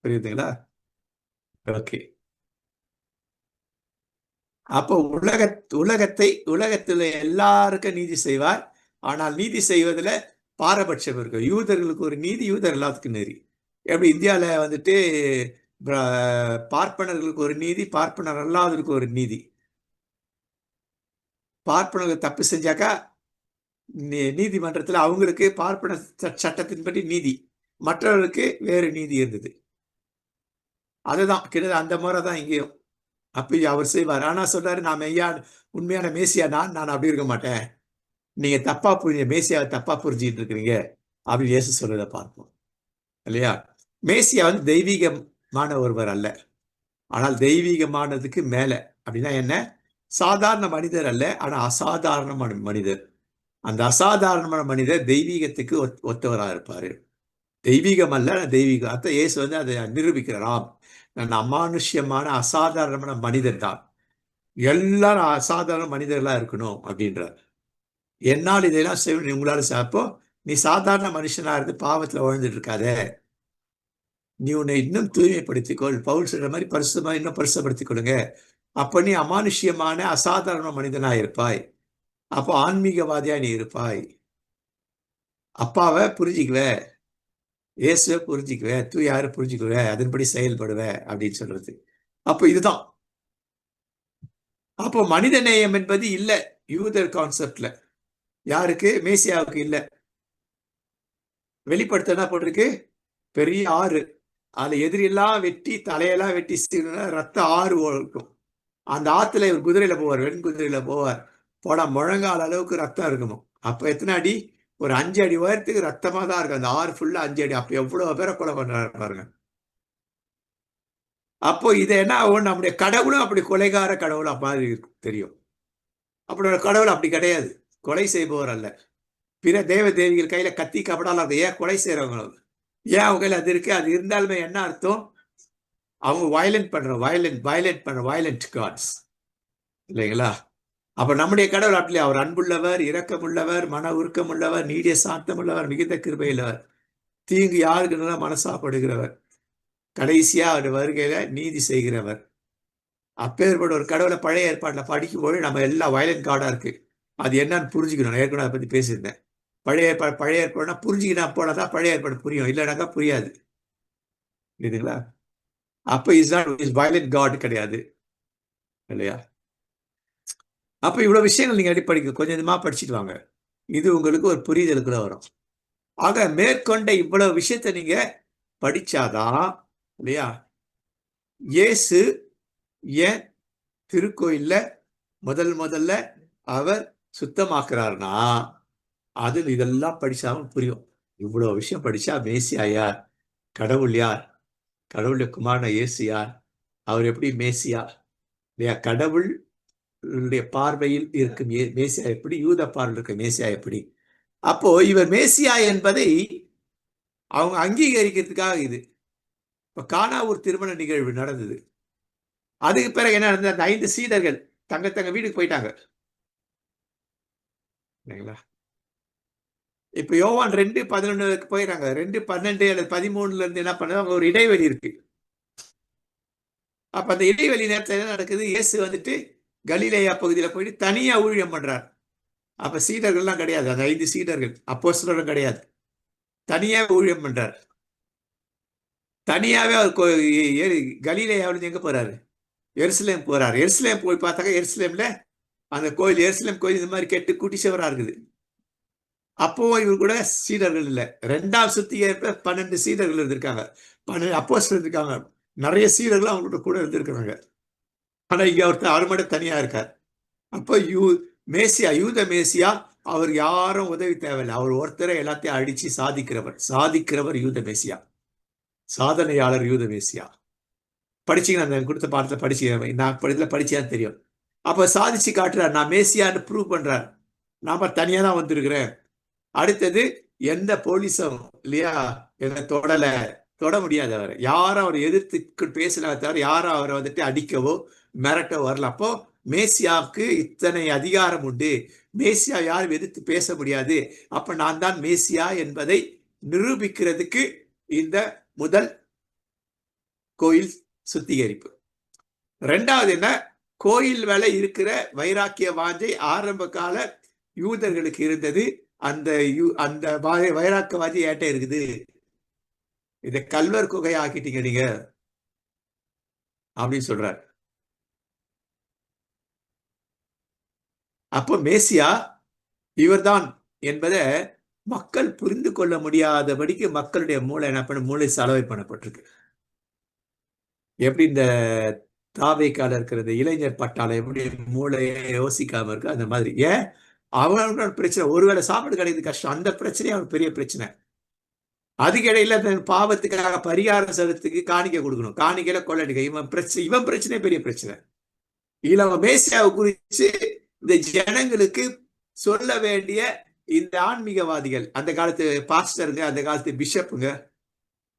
புரியுதுங்களா. ஓகே. அப்போ உலகத்துல எல்லாருக்கும் நீதி செய்வார். ஆனால் நீதி செய்வதில் பாரபட்சம் இருக்கு. யூதர்களுக்கு ஒரு நீதி, யூதர் எல்லாத்துக்கும் நெறி. எப்படி இந்தியாவில் வந்துட்டு பார்ப்பனர்களுக்கு ஒரு நீதி, பார்ப்பனர் அல்லாதவருக்கு ஒரு நீதி. பார்ப்பனர்கள் தப்பு செஞ்சாக்கா நீதிமன்றத்தில் அவங்களுக்கு பார்ப்பன சட்டத்தின்படி நீதி, மற்றவர்களுக்கு வேறு நீதி இருந்தது. அதுதான் கிட்ட அந்த முறை தான் இங்கேயும். அப்படி அவர் செய்வார். ஆனா சொல்றாரு, நான் உண்மையான மேசியா நான் அப்படி இருக்க மாட்டேன், நீங்க தப்பா புரிஞ்ச மேசியாவை தப்பா புரிஞ்சுட்டு இருக்கிறீங்க அப்படின்னு இயேசு சொல்றதை பார்ப்போம் இல்லையா. மேசியா வந்து தெய்வீகமான ஒருவர் அல்ல, ஆனால் தெய்வீகமானதுக்கு மேல. அப்படின்னா என்ன, சாதாரண மனிதர் அல்ல, ஆனா அசாதாரணமான மனிதர். அந்த அசாதாரணமான மனிதர் தெய்வீகத்துக்கு ஒத்தவராக இருப்பாரு. தெய்வீகம் அல்ல, தெய்வீகம். அத்த இயேசு வந்து அதை நிரூபிக்கிறாராம், நான் அமானுஷ்யமான அசாதாரணமான மனிதன் தான். எல்லாரும் அசாதாரண மனிதர்களா இருக்கணும் அப்படின்றார். என்னால் இதெல்லாம் செய்ய உங்களால அப்போ நீ சாதாரண மனுஷனா இருந்து பாவத்துல வாழ்ந்துட்டு இருக்காத, நீ உன்னை இன்னும் தூய்மைப்படுத்திக்கொள். பவுல் சொல்ற மாதிரி பரிசுமா இன்னும் பரிசுப்படுத்திக் கொள்ளுங்க. அப்ப நீ அமானுஷ்யமான அசாதாரண மனிதனா இருப்பாய். அப்போ ஆன்மீகவாதியா நீ இருப்பாய். அப்பாவை புரிஞ்சுக்குவ, இயேசுவை புரிஞ்சுக்குவ, யாரை புரிஞ்சுக்குவ, அதன்படி செயல்படுவ அப்படின்னு சொல்றது. அப்போ இதுதான். அப்போ மனித நேயம் என்பது இல்ல யூதர் கான்செப்ட்ல. யாருக்கு? மேசியாவுக்கு இல்ல. வெளிப்படுத்த என்ன போட்டிருக்கு? பெரிய ஆறு, அதுல எதிரியெல்லாம் வெட்டி தலையெல்லாம் வெட்டி ரத்த ஆறு இருக்கும். அந்த ஆத்துல ஒரு குதிரையில போவார், வெண் குதிரையில போவார். போனா முழங்கால அளவுக்கு ரத்தம் இருக்குமோ. அப்ப எத்தனை அடி? ஒரு 5 அடி உயரத்துக்கு ரத்தமா தான் இருக்கு. அந்த ஆறு ஃபுல்லா 5 அடி. அப்ப எவ்வளவு பேரை கொலை பண்றாரு பாருங்க. அப்போ இது என்ன ஆகும்? நம்முடைய கடவுளும் அப்படி கொலைகார கடவுளா மாதிரி தெரியும். அப்படி கடவுள் அப்படி கிடையாது. கொலை செய்பவர் அல்ல. பிற தேவ தேவிகள் கையில கத்தி கபடால அதை ஏன் கொலை செய்யறவங்க? ஏன் அவங்க கையில அது இருக்கு? அது இருந்தாலுமே என்ன அர்த்தம்? அவங்க வயலண்ட் காட்ஸ் இல்லைங்களா? அப்ப நம்முடைய கடவுள் அப்படி அவர் அன்புள்ளவர், இரக்கமுள்ளவர், மன உருக்கமுள்ளவர், நீடிய சாந்தமுள்ளவர், மிகுந்த கிருபையுள்ளவர், தீங்கு யாருக்கு மனசாப்படுகிறவர், கடைசியா அவர் வருகையில நீதி செய்கிறவர். அப்பேற்பட்ட ஒரு கடவுளை பழைய ஏற்பாட்டுல படிக்கும்போது நம்ம எல்லாம் வயலண்ட் காடா இருக்கு. அது என்னன்னு புரிஞ்சுக்கணும். ஏற்கனவே அதை பத்தி பேசியிருந்தேன். பழைய ஏற்பாடுனா புரிஞ்சுக்கினா போனதான் பழைய ஏற்பாடு புரியும், இல்லைனாக்கா புரியாது. புரியுதுங்களா? அப்ப இஸ் வயலண்ட் காட் கிடையாது இல்லையா? அப்ப இவ்வளவு விஷயங்கள் நீங்க படிக்க கொஞ்சம் கொஞ்சமா படிச்சுட்டு வாங்க. இது உங்களுக்கு ஒரு புரிதலுக்குள்ள வரும். ஆக மேற்கொண்ட இவ்வளவு விஷயத்த நீங்க படிச்சாதான் இல்லையா, இயேசு ஏன் திருக்கோயில்ல முதல்ல அவர் சுத்தமாக்குறாருன்னா, அது இதெல்லாம் படிச்சாலும் புரியும். இவ்வளவு விஷயம் படிச்சா மேசியா யார், கடவுள் யார், கடவுளுடைய குமாரன இயேசு யார், அவர் எப்படி மேசியா இல்லையா, கடவுளுடைய பார்வையில் இருக்கும் மேசியா எப்படி, யூத பார்வையில் இருக்க மேசியா எப்படி. அப்போ இவர் மேசியா என்பதை அவங்க அங்கீகரிக்கிறதுக்காக இது. இப்ப கானா ஒரு திருமண நிகழ்வு நடந்தது. அதுக்கு பிறகு என்ன நடந்தது? அந்த 5 சீடர்கள் தங்க வீட்டுக்கு போயிட்டாங்க இல்லைங்களா? இப்ப யோவான் 2:11 போயிடறாங்க. 2:12 அல்லது 13 இருந்து என்ன பண்ணுறாங்க? ஒரு இடைவெளி இருக்கு. அப்ப அந்த இடைவெளி நேரத்தில் என்ன நடக்குது? இயேசு வந்துட்டு கலிலேயா பகுதியில போயிட்டு தனியா ஊழியம் பண்றார். அப்ப சீடர்கள்லாம் கிடையாது. அந்த 5 சீடர்கள் அப்போஸ்தலரும் கிடையாது. தனியா ஊழியம் பண்றார். தனியாவே அவர் கலிலேயாவிலிருந்து எங்க போறாரு? எருசலேம் போறாரு. எருசலேம் போய் பார்த்தாக்க எருசலேம்ல அந்த கோயில், எருசலேம் கோயில் இந்த மாதிரி கெட்டு குட்டி சுவரா இருக்குது. அப்போ இவர் கூட சீடர்கள் இல்லை. 2ஆம் சுத்திகரிப்புல 12 சீடர்கள் இருந்திருக்காங்க, 12 அப்போஸ்தலர் இருந்திருக்காங்க, நிறைய சீடர்கள் அவங்களோட கூட இருந்திருக்கிறாங்க. ஆனா இங்க அவர் மட்டும் தனியா இருக்கார். அப்போ யூத மேசியா, அவர் யாரும் உதவி தேவையில்லை. அவர் ஒருத்தரை எல்லாத்தையும் அடிச்சு சாதிக்கிறவர் யூத மேசியா, சாதனையாளர் யூத மேசியா. படிச்சீங்கன்னா அந்த கொடுத்த பாடத்துல நான் படிச்சேன்னு தெரியும். அப்ப சாதிச்சு காட்டுறார், நான் மேசியான்னு ப்ரூவ் பண்றார். நாம தனியா தான் வந்திருக்கிறேன். அடுத்தது எந்த போலீஸும் இல்லையா என்ன தொட முடியாது. அவர் யாரும் அவர் எதிர்த்து பேசினா தவிர யாரும் அவரை வந்துட்டு அடிக்கவோ மிரட்டவோ வரல. அப்போ மேசியாவுக்கு இத்தனை அதிகாரம் உண்டு, மேசியா யாரும் எதிர்த்து பேச முடியாது. அப்ப நான் தான் மேசியா என்பதை நிரூபிக்கிறதுக்கு இந்த முதல் கோயில் சுத்திகரிப்பு. 2வது என்ன? கோயில் வேலை இருக்கிற வைராக்கிய வாஞ்சை ஆரம்ப கால யூதர்களுக்கு இருந்தது. அந்த வைராக்கியவாதி ஏட்ட இருக்குது. இதை கல்வர் குகையை ஆக்கிட்டீங்க நீங்க அப்படின்னு சொல்றார். அப்போ மேசியா இவர்தான் என்பதை மக்கள் புரிந்து கொள்ள முடியாதபடிக்கு மக்களுடைய மூளை என்ன பண்ண, மூளை சலவை பண்ணப்பட்டிருக்கு. எப்படி இந்த தாவேக்கால இருக்கிறது இளைஞர் பட்டாளம் எப்படி மூளையை யோசிக்காம இருக்கு, அந்த மாதிரி. ஏன்? அவங்களோட பிரச்சனை, ஒருவேளை சாப்பாடு கிடைக்கிறது கஷ்டம், அந்த பிரச்சனையே அவன் பெரிய பிரச்சனை. அதுக்கு இடையில பாவத்துக்காக பரிகாரம் செலுத்துக்கு காணிக்கை கொடுக்கணும், காணிக்கையில கொள்ளடிக்க, இவன் பிரச்சனை பெரிய பிரச்சனை. இளவ மேசியாவை குறித்து இந்த ஜனங்களுக்கு சொல்ல வேண்டிய இந்த ஆன்மீகவாதிகள், அந்த காலத்து பாஸ்டருங்க, அந்த காலத்து பிஷப்புங்க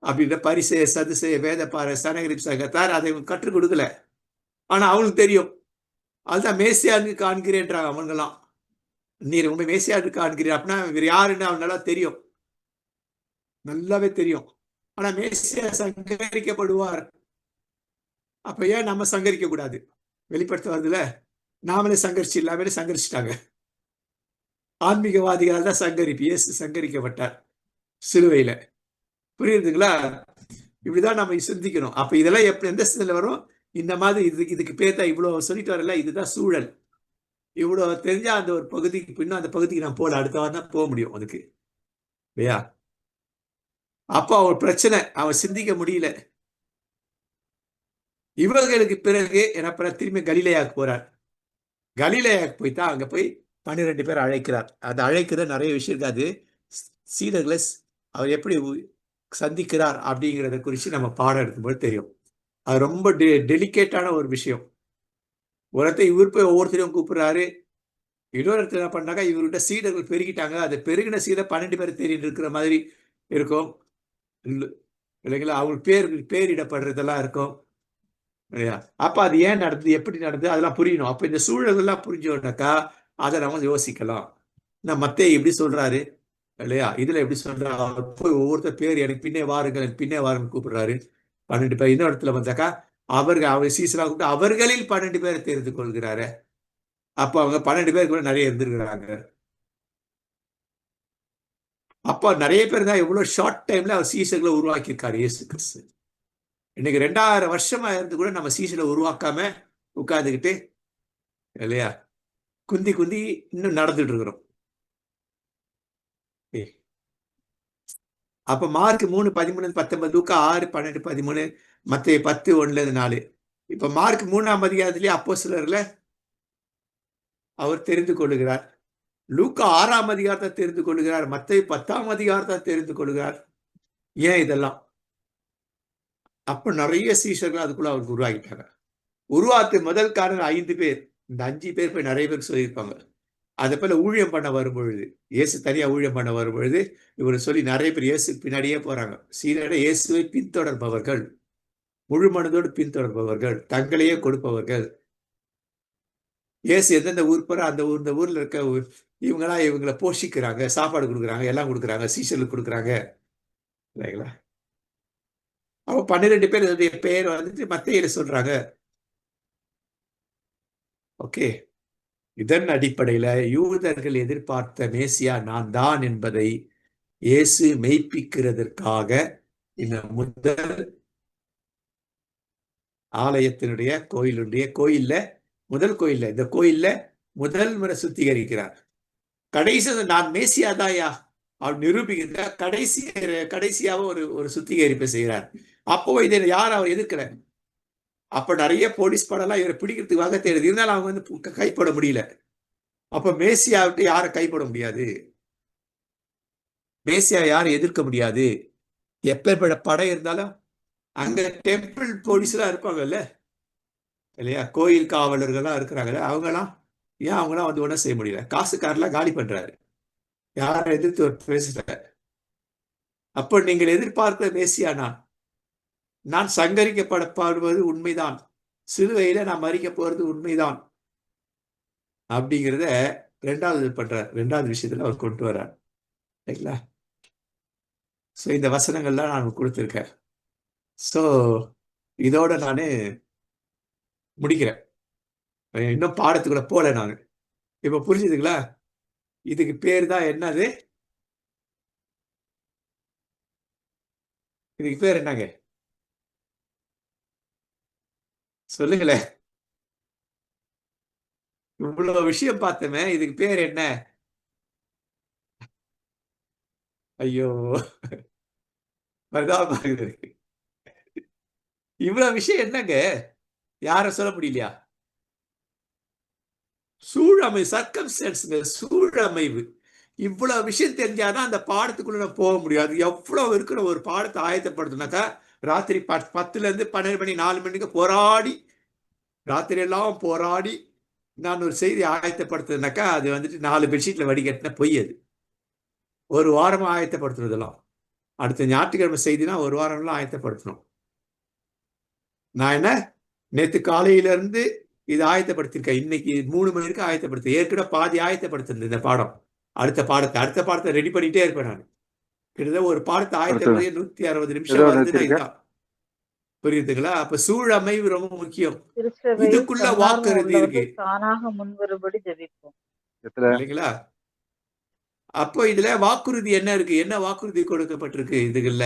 அப்படின்ற பரிசெய சதுசெய வேதப்பார சனகரிப் சங்கத்தார் அதை கற்றுக் கொடுக்கல. ஆனா அவங்களுக்கு தெரியும் அதுதான் மேசியான்னு காண்கிறேன்றாங்க அவங்கெல்லாம். நீர் உண்மை மேசியான்னு காண்கிறீர் அப்படின்னா இவர் யாருன்னு அவனால தெரியும், நல்லாவே தெரியும். ஆனா மேசியா சங்கரிக்கப்படுவார். அப்ப ஏன் நம்ம சங்கரிக்க கூடாது? வெளிப்படுத்த வருதுல, நாமளே சங்கரிச்சு இல்லாமலே சங்கரிச்சுட்டாங்க. ஆன்மீகவாதிகளால் தான் சங்கரிப்பு. இயேசு சங்கரிக்கப்பட்டார் சிலுவையில. புரியுதுங்களா? இப்படிதான் நம்ம சிந்திக்கணும். அப்ப இதெல்லாம் எப்படி எந்த சிந்தனை வரும்? இந்த மாதிரி இதுக்கு பேர் தான் இவ்வளவு சொல்லிட்டு வரல, இதுதான் சூழல். இவ்வளவு தெரிஞ்சா அந்த ஒரு பகுதிக்கு பின்னும் அந்த பகுதிக்கு நான் போல அடுத்த வாரம் தான் போக முடியும் அதுக்கு, இல்லையா? அப்ப அவன் பிரச்சனை, அவன் சிந்திக்க முடியல. இவர்களுக்கு பிறகு என்ன திரும்பி கலிலேயாவுக்கு போறார். கலிலேயாவுக்கு போய் தான் அங்க போய் 12 பேர் அழைக்கிறார். அது அழைக்கிற நிறைய விஷயம் இருக்காது. சீடர்களை அவர் எப்படி சந்திக்கிறார் அப்படிங்கிறத குறித்து நம்ம பாடம் எடுக்கும்போது தெரியும். அது ரொம்ப டெலிகேட்டான ஒரு விஷயம். ஒருத்தர் இவர் போய் ஒவ்வொருத்தரையும் கூப்பிடுறாரு. இன்னொரு இடத்துல என்ன பண்ணாங்க, இவர்கிட்ட சீடர்கள் பெருகிட்டாங்க. அது பெருகின சீடர் 12 பேர் தேடிட்டு இருக்கிற மாதிரி இருக்கும் இல்லைங்களா? அவங்களுக்கு பேரிடப்படுறதெல்லாம் இருக்கும் இல்லையா? அப்ப அது ஏன் நடந்தது, எப்படி நடந்தது, அதெல்லாம் புரியணும். அப்ப இந்த சூழல்கள்லாம் புரிஞ்சோம்னாக்கா அதை நம்ம யோசிக்கலாம். நான் மத்தேயு எப்படி சொல்றாரு இல்லையா? இதுல எப்படி சொல்றாரு, அவர் போய் ஒவ்வொருத்தர் பேர் எனக்கு பின்னே வாருங்கள், எனக்கு பின்னே வாருங்கள் கூப்பிடுறாரு. 12 பேர். இன்னொரு இடத்துல வந்தாக்கா அவர் சீசனாக கூப்பிட்டு அவர்களில் 12 பேரை தெரிந்து கொள்கிறாரு. அப்ப அவங்க 12 பேருக்கு கூட நிறைய இருந்திருக்கிறாங்க. அப்ப நிறைய பேர் தான் எவ்வளவு ஷார்ட் டைம்ல அவர் சீசர்களை உருவாக்கியிருக்காரு இயேசு கிறிஸ்து. இன்னைக்கு 2000 வருஷமா இருந்து கூட நம்ம சீசரை உருவாக்காம உட்கார்ந்துக்கிட்டு இல்லையா குந்தி குந்தி இன்னும் நடந்துட்டு இருக்கிறோம். அப்ப மார்க் 3, 13, 19, லூக்கா 6, 12, 13, மத்தேயு 10, 1-4. இப்ப மார்க் 3ஆம் அதிகாரத்திலேயே அப்போஸ்தலர்களை அவர் தெரிந்து கொள்ளுகிறார். லூக்கா 6ஆம் அதிகாரத்தை தெரிந்து கொள்ளுகிறார். மத்தேயு 10ஆம் அதிகாரத்தை தெரிந்து கொள்ளுகிறார். ஏன் இதெல்லாம்? அப்ப நிறைய சீஷர்கள் அதுக்குள்ள அவருக்கு உருவாகிட்டாங்க. உருவாக்கு முதல் காரணம் 5 பேர். இந்த 5 பேர் போய் நிறைய பேர் சொல்லியிருப்பாங்க. அதை போல ஊழியம் பண்ண வரும்பொழுது, இயேசு தனியா ஊழியம் பண்ண வரும்பொழுது இவரை சொல்லி நிறைய பேர் இயேசு பின்னாடியே போறாங்க. சீடர இயேசுவை பின்தொடர்பவர்கள், முழு மனதோடு பின்தொடர்பவர்கள், தங்களையே கொடுப்பவர்கள். இயேசு எந்தெந்த ஊர் போற அந்த ஊர், இந்த ஊர்ல இருக்க இவங்களா இவங்களை போஷிக்கிறாங்க, சாப்பாடு கொடுக்குறாங்க, எல்லாம் கொடுக்குறாங்க, சீசலுக்கு கொடுக்குறாங்க இல்லைங்களா? அப்ப 12 பேருடைய பெயர் வந்துட்டு மத்தேயுல சொல்றாங்க. ஓகே, இதன் அடிப்படையில யூதர்கள் எதிர்பார்த்த மேசியா நான் தான் என்பதை இயேசு மெய்ப்பிக்கிறதற்காக இந்த முதல் ஆலயத்தினுடைய கோயில்ல முதல் கோயில்ல இந்த கோயில்ல முதல் முறை சுத்திகரிக்கிறார். கடைசி நான் மேசியாதாயா அவர் நிரூபிக்கிற கடைசியாக ஒரு சுத்திகரிப்பை செய்கிறார். அப்போ இதை யார் அவர் எதிர்க்கல. அப்ப நிறைய போலீஸ் படம்லாம் இவரை பிடிக்கிறதுக்காக தேடுது. இருந்தாலும் அவங்க வந்து கைப்பட முடியல. அப்ப மேசியா விட்டு யாரும் கைப்பட முடியாது. மேசியா யாரும் எதிர்க்க முடியாது. எப்பேற்பட்ட படம் இருந்தாலும் அங்க டெம்பிள் போலீஸ் எல்லாம் இருப்பாங்கல்ல இல்லையா? கோயில் காவலர்கள்லாம் இருக்கிறாங்கல்ல, அவங்கலாம் ஏன் அவங்களாம் வந்து ஒன்றும் செய்ய முடியல? காசுக்காரெல்லாம் காலி பண்றாரு, யாரும் எதிர்த்து பேசல. அப்போ நீங்கள் எதிர்பார்க்கிற மேசியா நான் சங்கரிக்கப்படுவது உண்மைதான், சிலுவையில நான் மறிக்க போறது உண்மைதான் அப்படிங்கிறத ரெண்டாவது விஷயத்துல அவர் கொண்டு வர்றார் சரிங்களா? ஸோ இந்த வசனங்கள்லாம் நான் கொடுத்துருக்கேன். ஸோ இதோட நான் முடிக்கிறேன். இன்னும் பாடத்துக்குள்ள போல நான். இப்ப புரிஞ்சுதுங்களா? இதுக்கு பேர் தான் என்னது? இதுக்கு பேர் என்னங்க சொல்லுங்களேன். இவ்வளவு விஷயம் பார்த்தமே, இதுக்கு பேர் என்ன? ஐயோ, வருது. இவ்வளவு விஷயம் என்னங்க? யார சொல்ல முடியலையா? சூழமைவு, சர்க்கம்ஸ்டன்ஸ்ங்க, சூழமைவு. இவ்வளவு விஷயம் தெரிஞ்சாதான் அந்த பாடத்துக்குள்ள நான் போக முடியாது. எவ்வளவு இருக்கிற ஒரு பாடத்தை ஆயத்தப்படுத்தினாக்கா ராத்திரி 10ல இருந்து 12 மணி 4 மணிக்கு போராடி, ராத்திரி எல்லாம் போராடி நான் ஒரு செய்தி ஆயத்தப்படுத்துனாக்கா அது வந்துட்டு 4 பெட்ஷீட்ல வடிகட்டின பொய். அது ஒரு வாரமா ஆயத்தப்படுத்துறதெல்லாம். அடுத்த ஞாயிற்றுக்கிழமை செய்தினா ஒரு வாரம்லாம் ஆயத்தப்படுத்தணும். நான் என்ன நேற்று காலையில இருந்து இது ஆயத்தப்படுத்திருக்கேன். இன்னைக்கு 3 மணி நேரம் ஆயத்தப்படுத்து. ஏற்கனவே பாதி ஆயத்தப்படுத்துறது இந்த பாடம். அடுத்த பாடத்தை ரெடி பண்ணிட்டே இருப்பேன் நான். கிட்டத்தட்ட ஒரு பாடத்தை அடுத்தது ஆயத்தப்படுத்தி 160 ஏதோ நிமிஷம் ஒன்று வருதுன்னா வச்சிருக்க. இதுதான். புரியுதுங்களா? அப்ப சூழ் அமைவு ரொம்ப முக்கியம். திருச்சபையில் இதுக்குள்ள தன்னார்வம் வாக்குறுதி இருக்கு உள்ளவர்கள் தானாக முன்வரும்படி ஜெபிப்போம். எத்தனை இல்லைங்களா? அப்போ இதுல வாக்குறுதி என்ன இருக்கு? என்ன வாக்குறுதி கொடுக்கப்பட்டிருக்கு இதுகள்ல?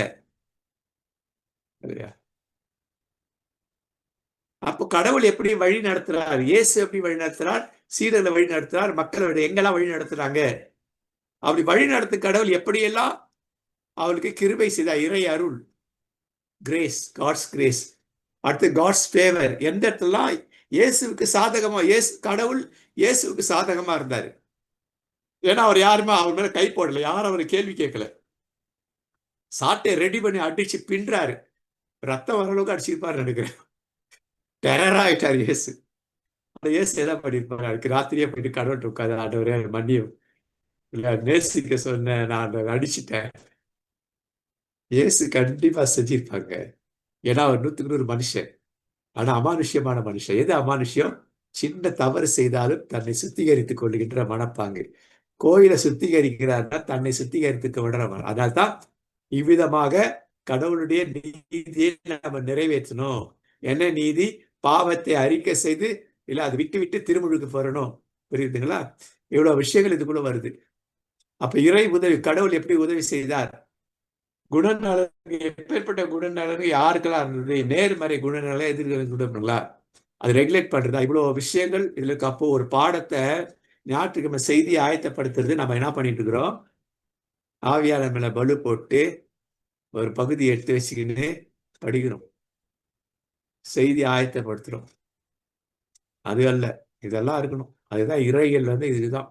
இல்லையா? அப்போ கடவுள் எப்படி வழி நடத்துறார்? இயேசு எப்படி வழி நடத்துறார்? சீடர்களை வழி நடத்துறார்? மக்களை எங்கெல்லாம் வழி நடத்துறாங்க? அப்படி வழி நடத்து கடவுள் எப்படியெல்லாம் அவளுக்கு கிருபை செய்தார். இறை அருள், கிரேஸ், காட்ஸ் கிரேஸ். அடுத்து காட்ஸ் ஃபேவர். எந்த இடத்துலாம் இயேசுவுக்கு சாதகமா, கடவுள் இயேசுவுக்கு சாதகமா இருந்தாரு. ஏன்னா அவர் யாருமே அவர் மேல கை போடல, யாரும் அவரை கேள்வி கேட்கல. சாட்டை ரெடி பண்ணி அடிச்சு பின்றாரு. ரத்தம் வர அளவுக்கு அடிச்சிருப்பாரு நினைக்கிறேன். டெரரா ஆயிட்டார் இயேசு. அந்த இயேசு என்ன பண்ணிருப்பாரு? அதுக்கு ராத்திரியே போயிட்டு கடவுள் உட்காந்து, ஆண்டவரே மன்னியும், இல்ல நேசிக்க சொன்ன, நான் அடிச்சுட்டேன். இயேசு கண்டிப்பா செஞ்சிருப்பாங்க. ஏன்னா அவர் 100க்கு 100 மனுஷன். ஆனா அமானுஷ்யமான மனுஷன். எது அமானுஷ்யம்? சின்ன தவறு செய்தாலும் தன்னை சுத்திகரித்துக் கொள்கின்ற மனப்பாங்கு. கோயிலை சுத்திகரிக்கிறார்னா தன்னை சுத்திகரித்துக்க விடுறவன். அதனால்தான் இவ்விதமாக கடவுளுடைய நீதியை நம்ம நிறைவேற்றணும். என்ன நீதி? பாவத்தை அறிக்கை செய்து இல்ல அதை விட்டு விட்டு திருமுழுக்கு பெறணும். புரியுதுங்களா? இவ்வளவு விஷயங்கள் இதுக்குள்ள வருது. அப்ப இறை உதவி, கடவுள் எப்படி உதவி செய்தார்? குணநலன், எப்பேற்பட்ட குணநலன் யாருக்கெல்லாம் இருந்தது? நேர்மறை குணநலன், எதிர்மறை குணநலங்களா, அது ரெகுலேட் பண்றதா, இவ்வளவு விஷயங்கள் இதுல இருக்கு. அப்போ ஒரு பாடத்தை ஞாயிற்றுக்கிழமை செய்தியை ஆயத்தப்படுத்துறது நம்ம என்ன பண்ணிட்டு இருக்கிறோம்? ஆவியாளர் மேல பலு போட்டு ஒரு பகுதி எடுத்து வச்சுக்கின்னு படிக்கிறோம், செய்தி ஆயத்தப்படுத்துறோம். அது அல்ல, இதெல்லாம் இருக்கணும். அதுதான் இறையியல் இதுதான்.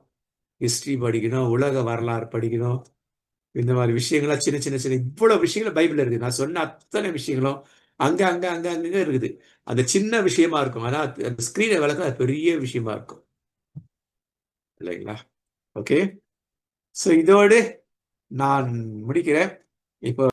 ஹிஸ்டரி படிக்கணும், உலக வரலாறு படிக்கணும். இந்த மாதிரி விஷயங்கள்லாம் சின்ன சின்ன சின்ன இவ்வளவு விஷயங்கள் பைபிள்ல இருக்கு. நான் சொன்ன அத்தனை விஷயங்களும் அங்க அங்க அங்க அங்க இருக்குது. அந்த சின்ன விஷயமா இருக்கும். ஆனா அந்த ஸ்கிரீனை விளக்க அது பெரிய விஷயமா இருக்கும். இல்லைங்களா? ஓகே, ஸோ இதோடு நான் முடிக்கிறேன் இப்போ.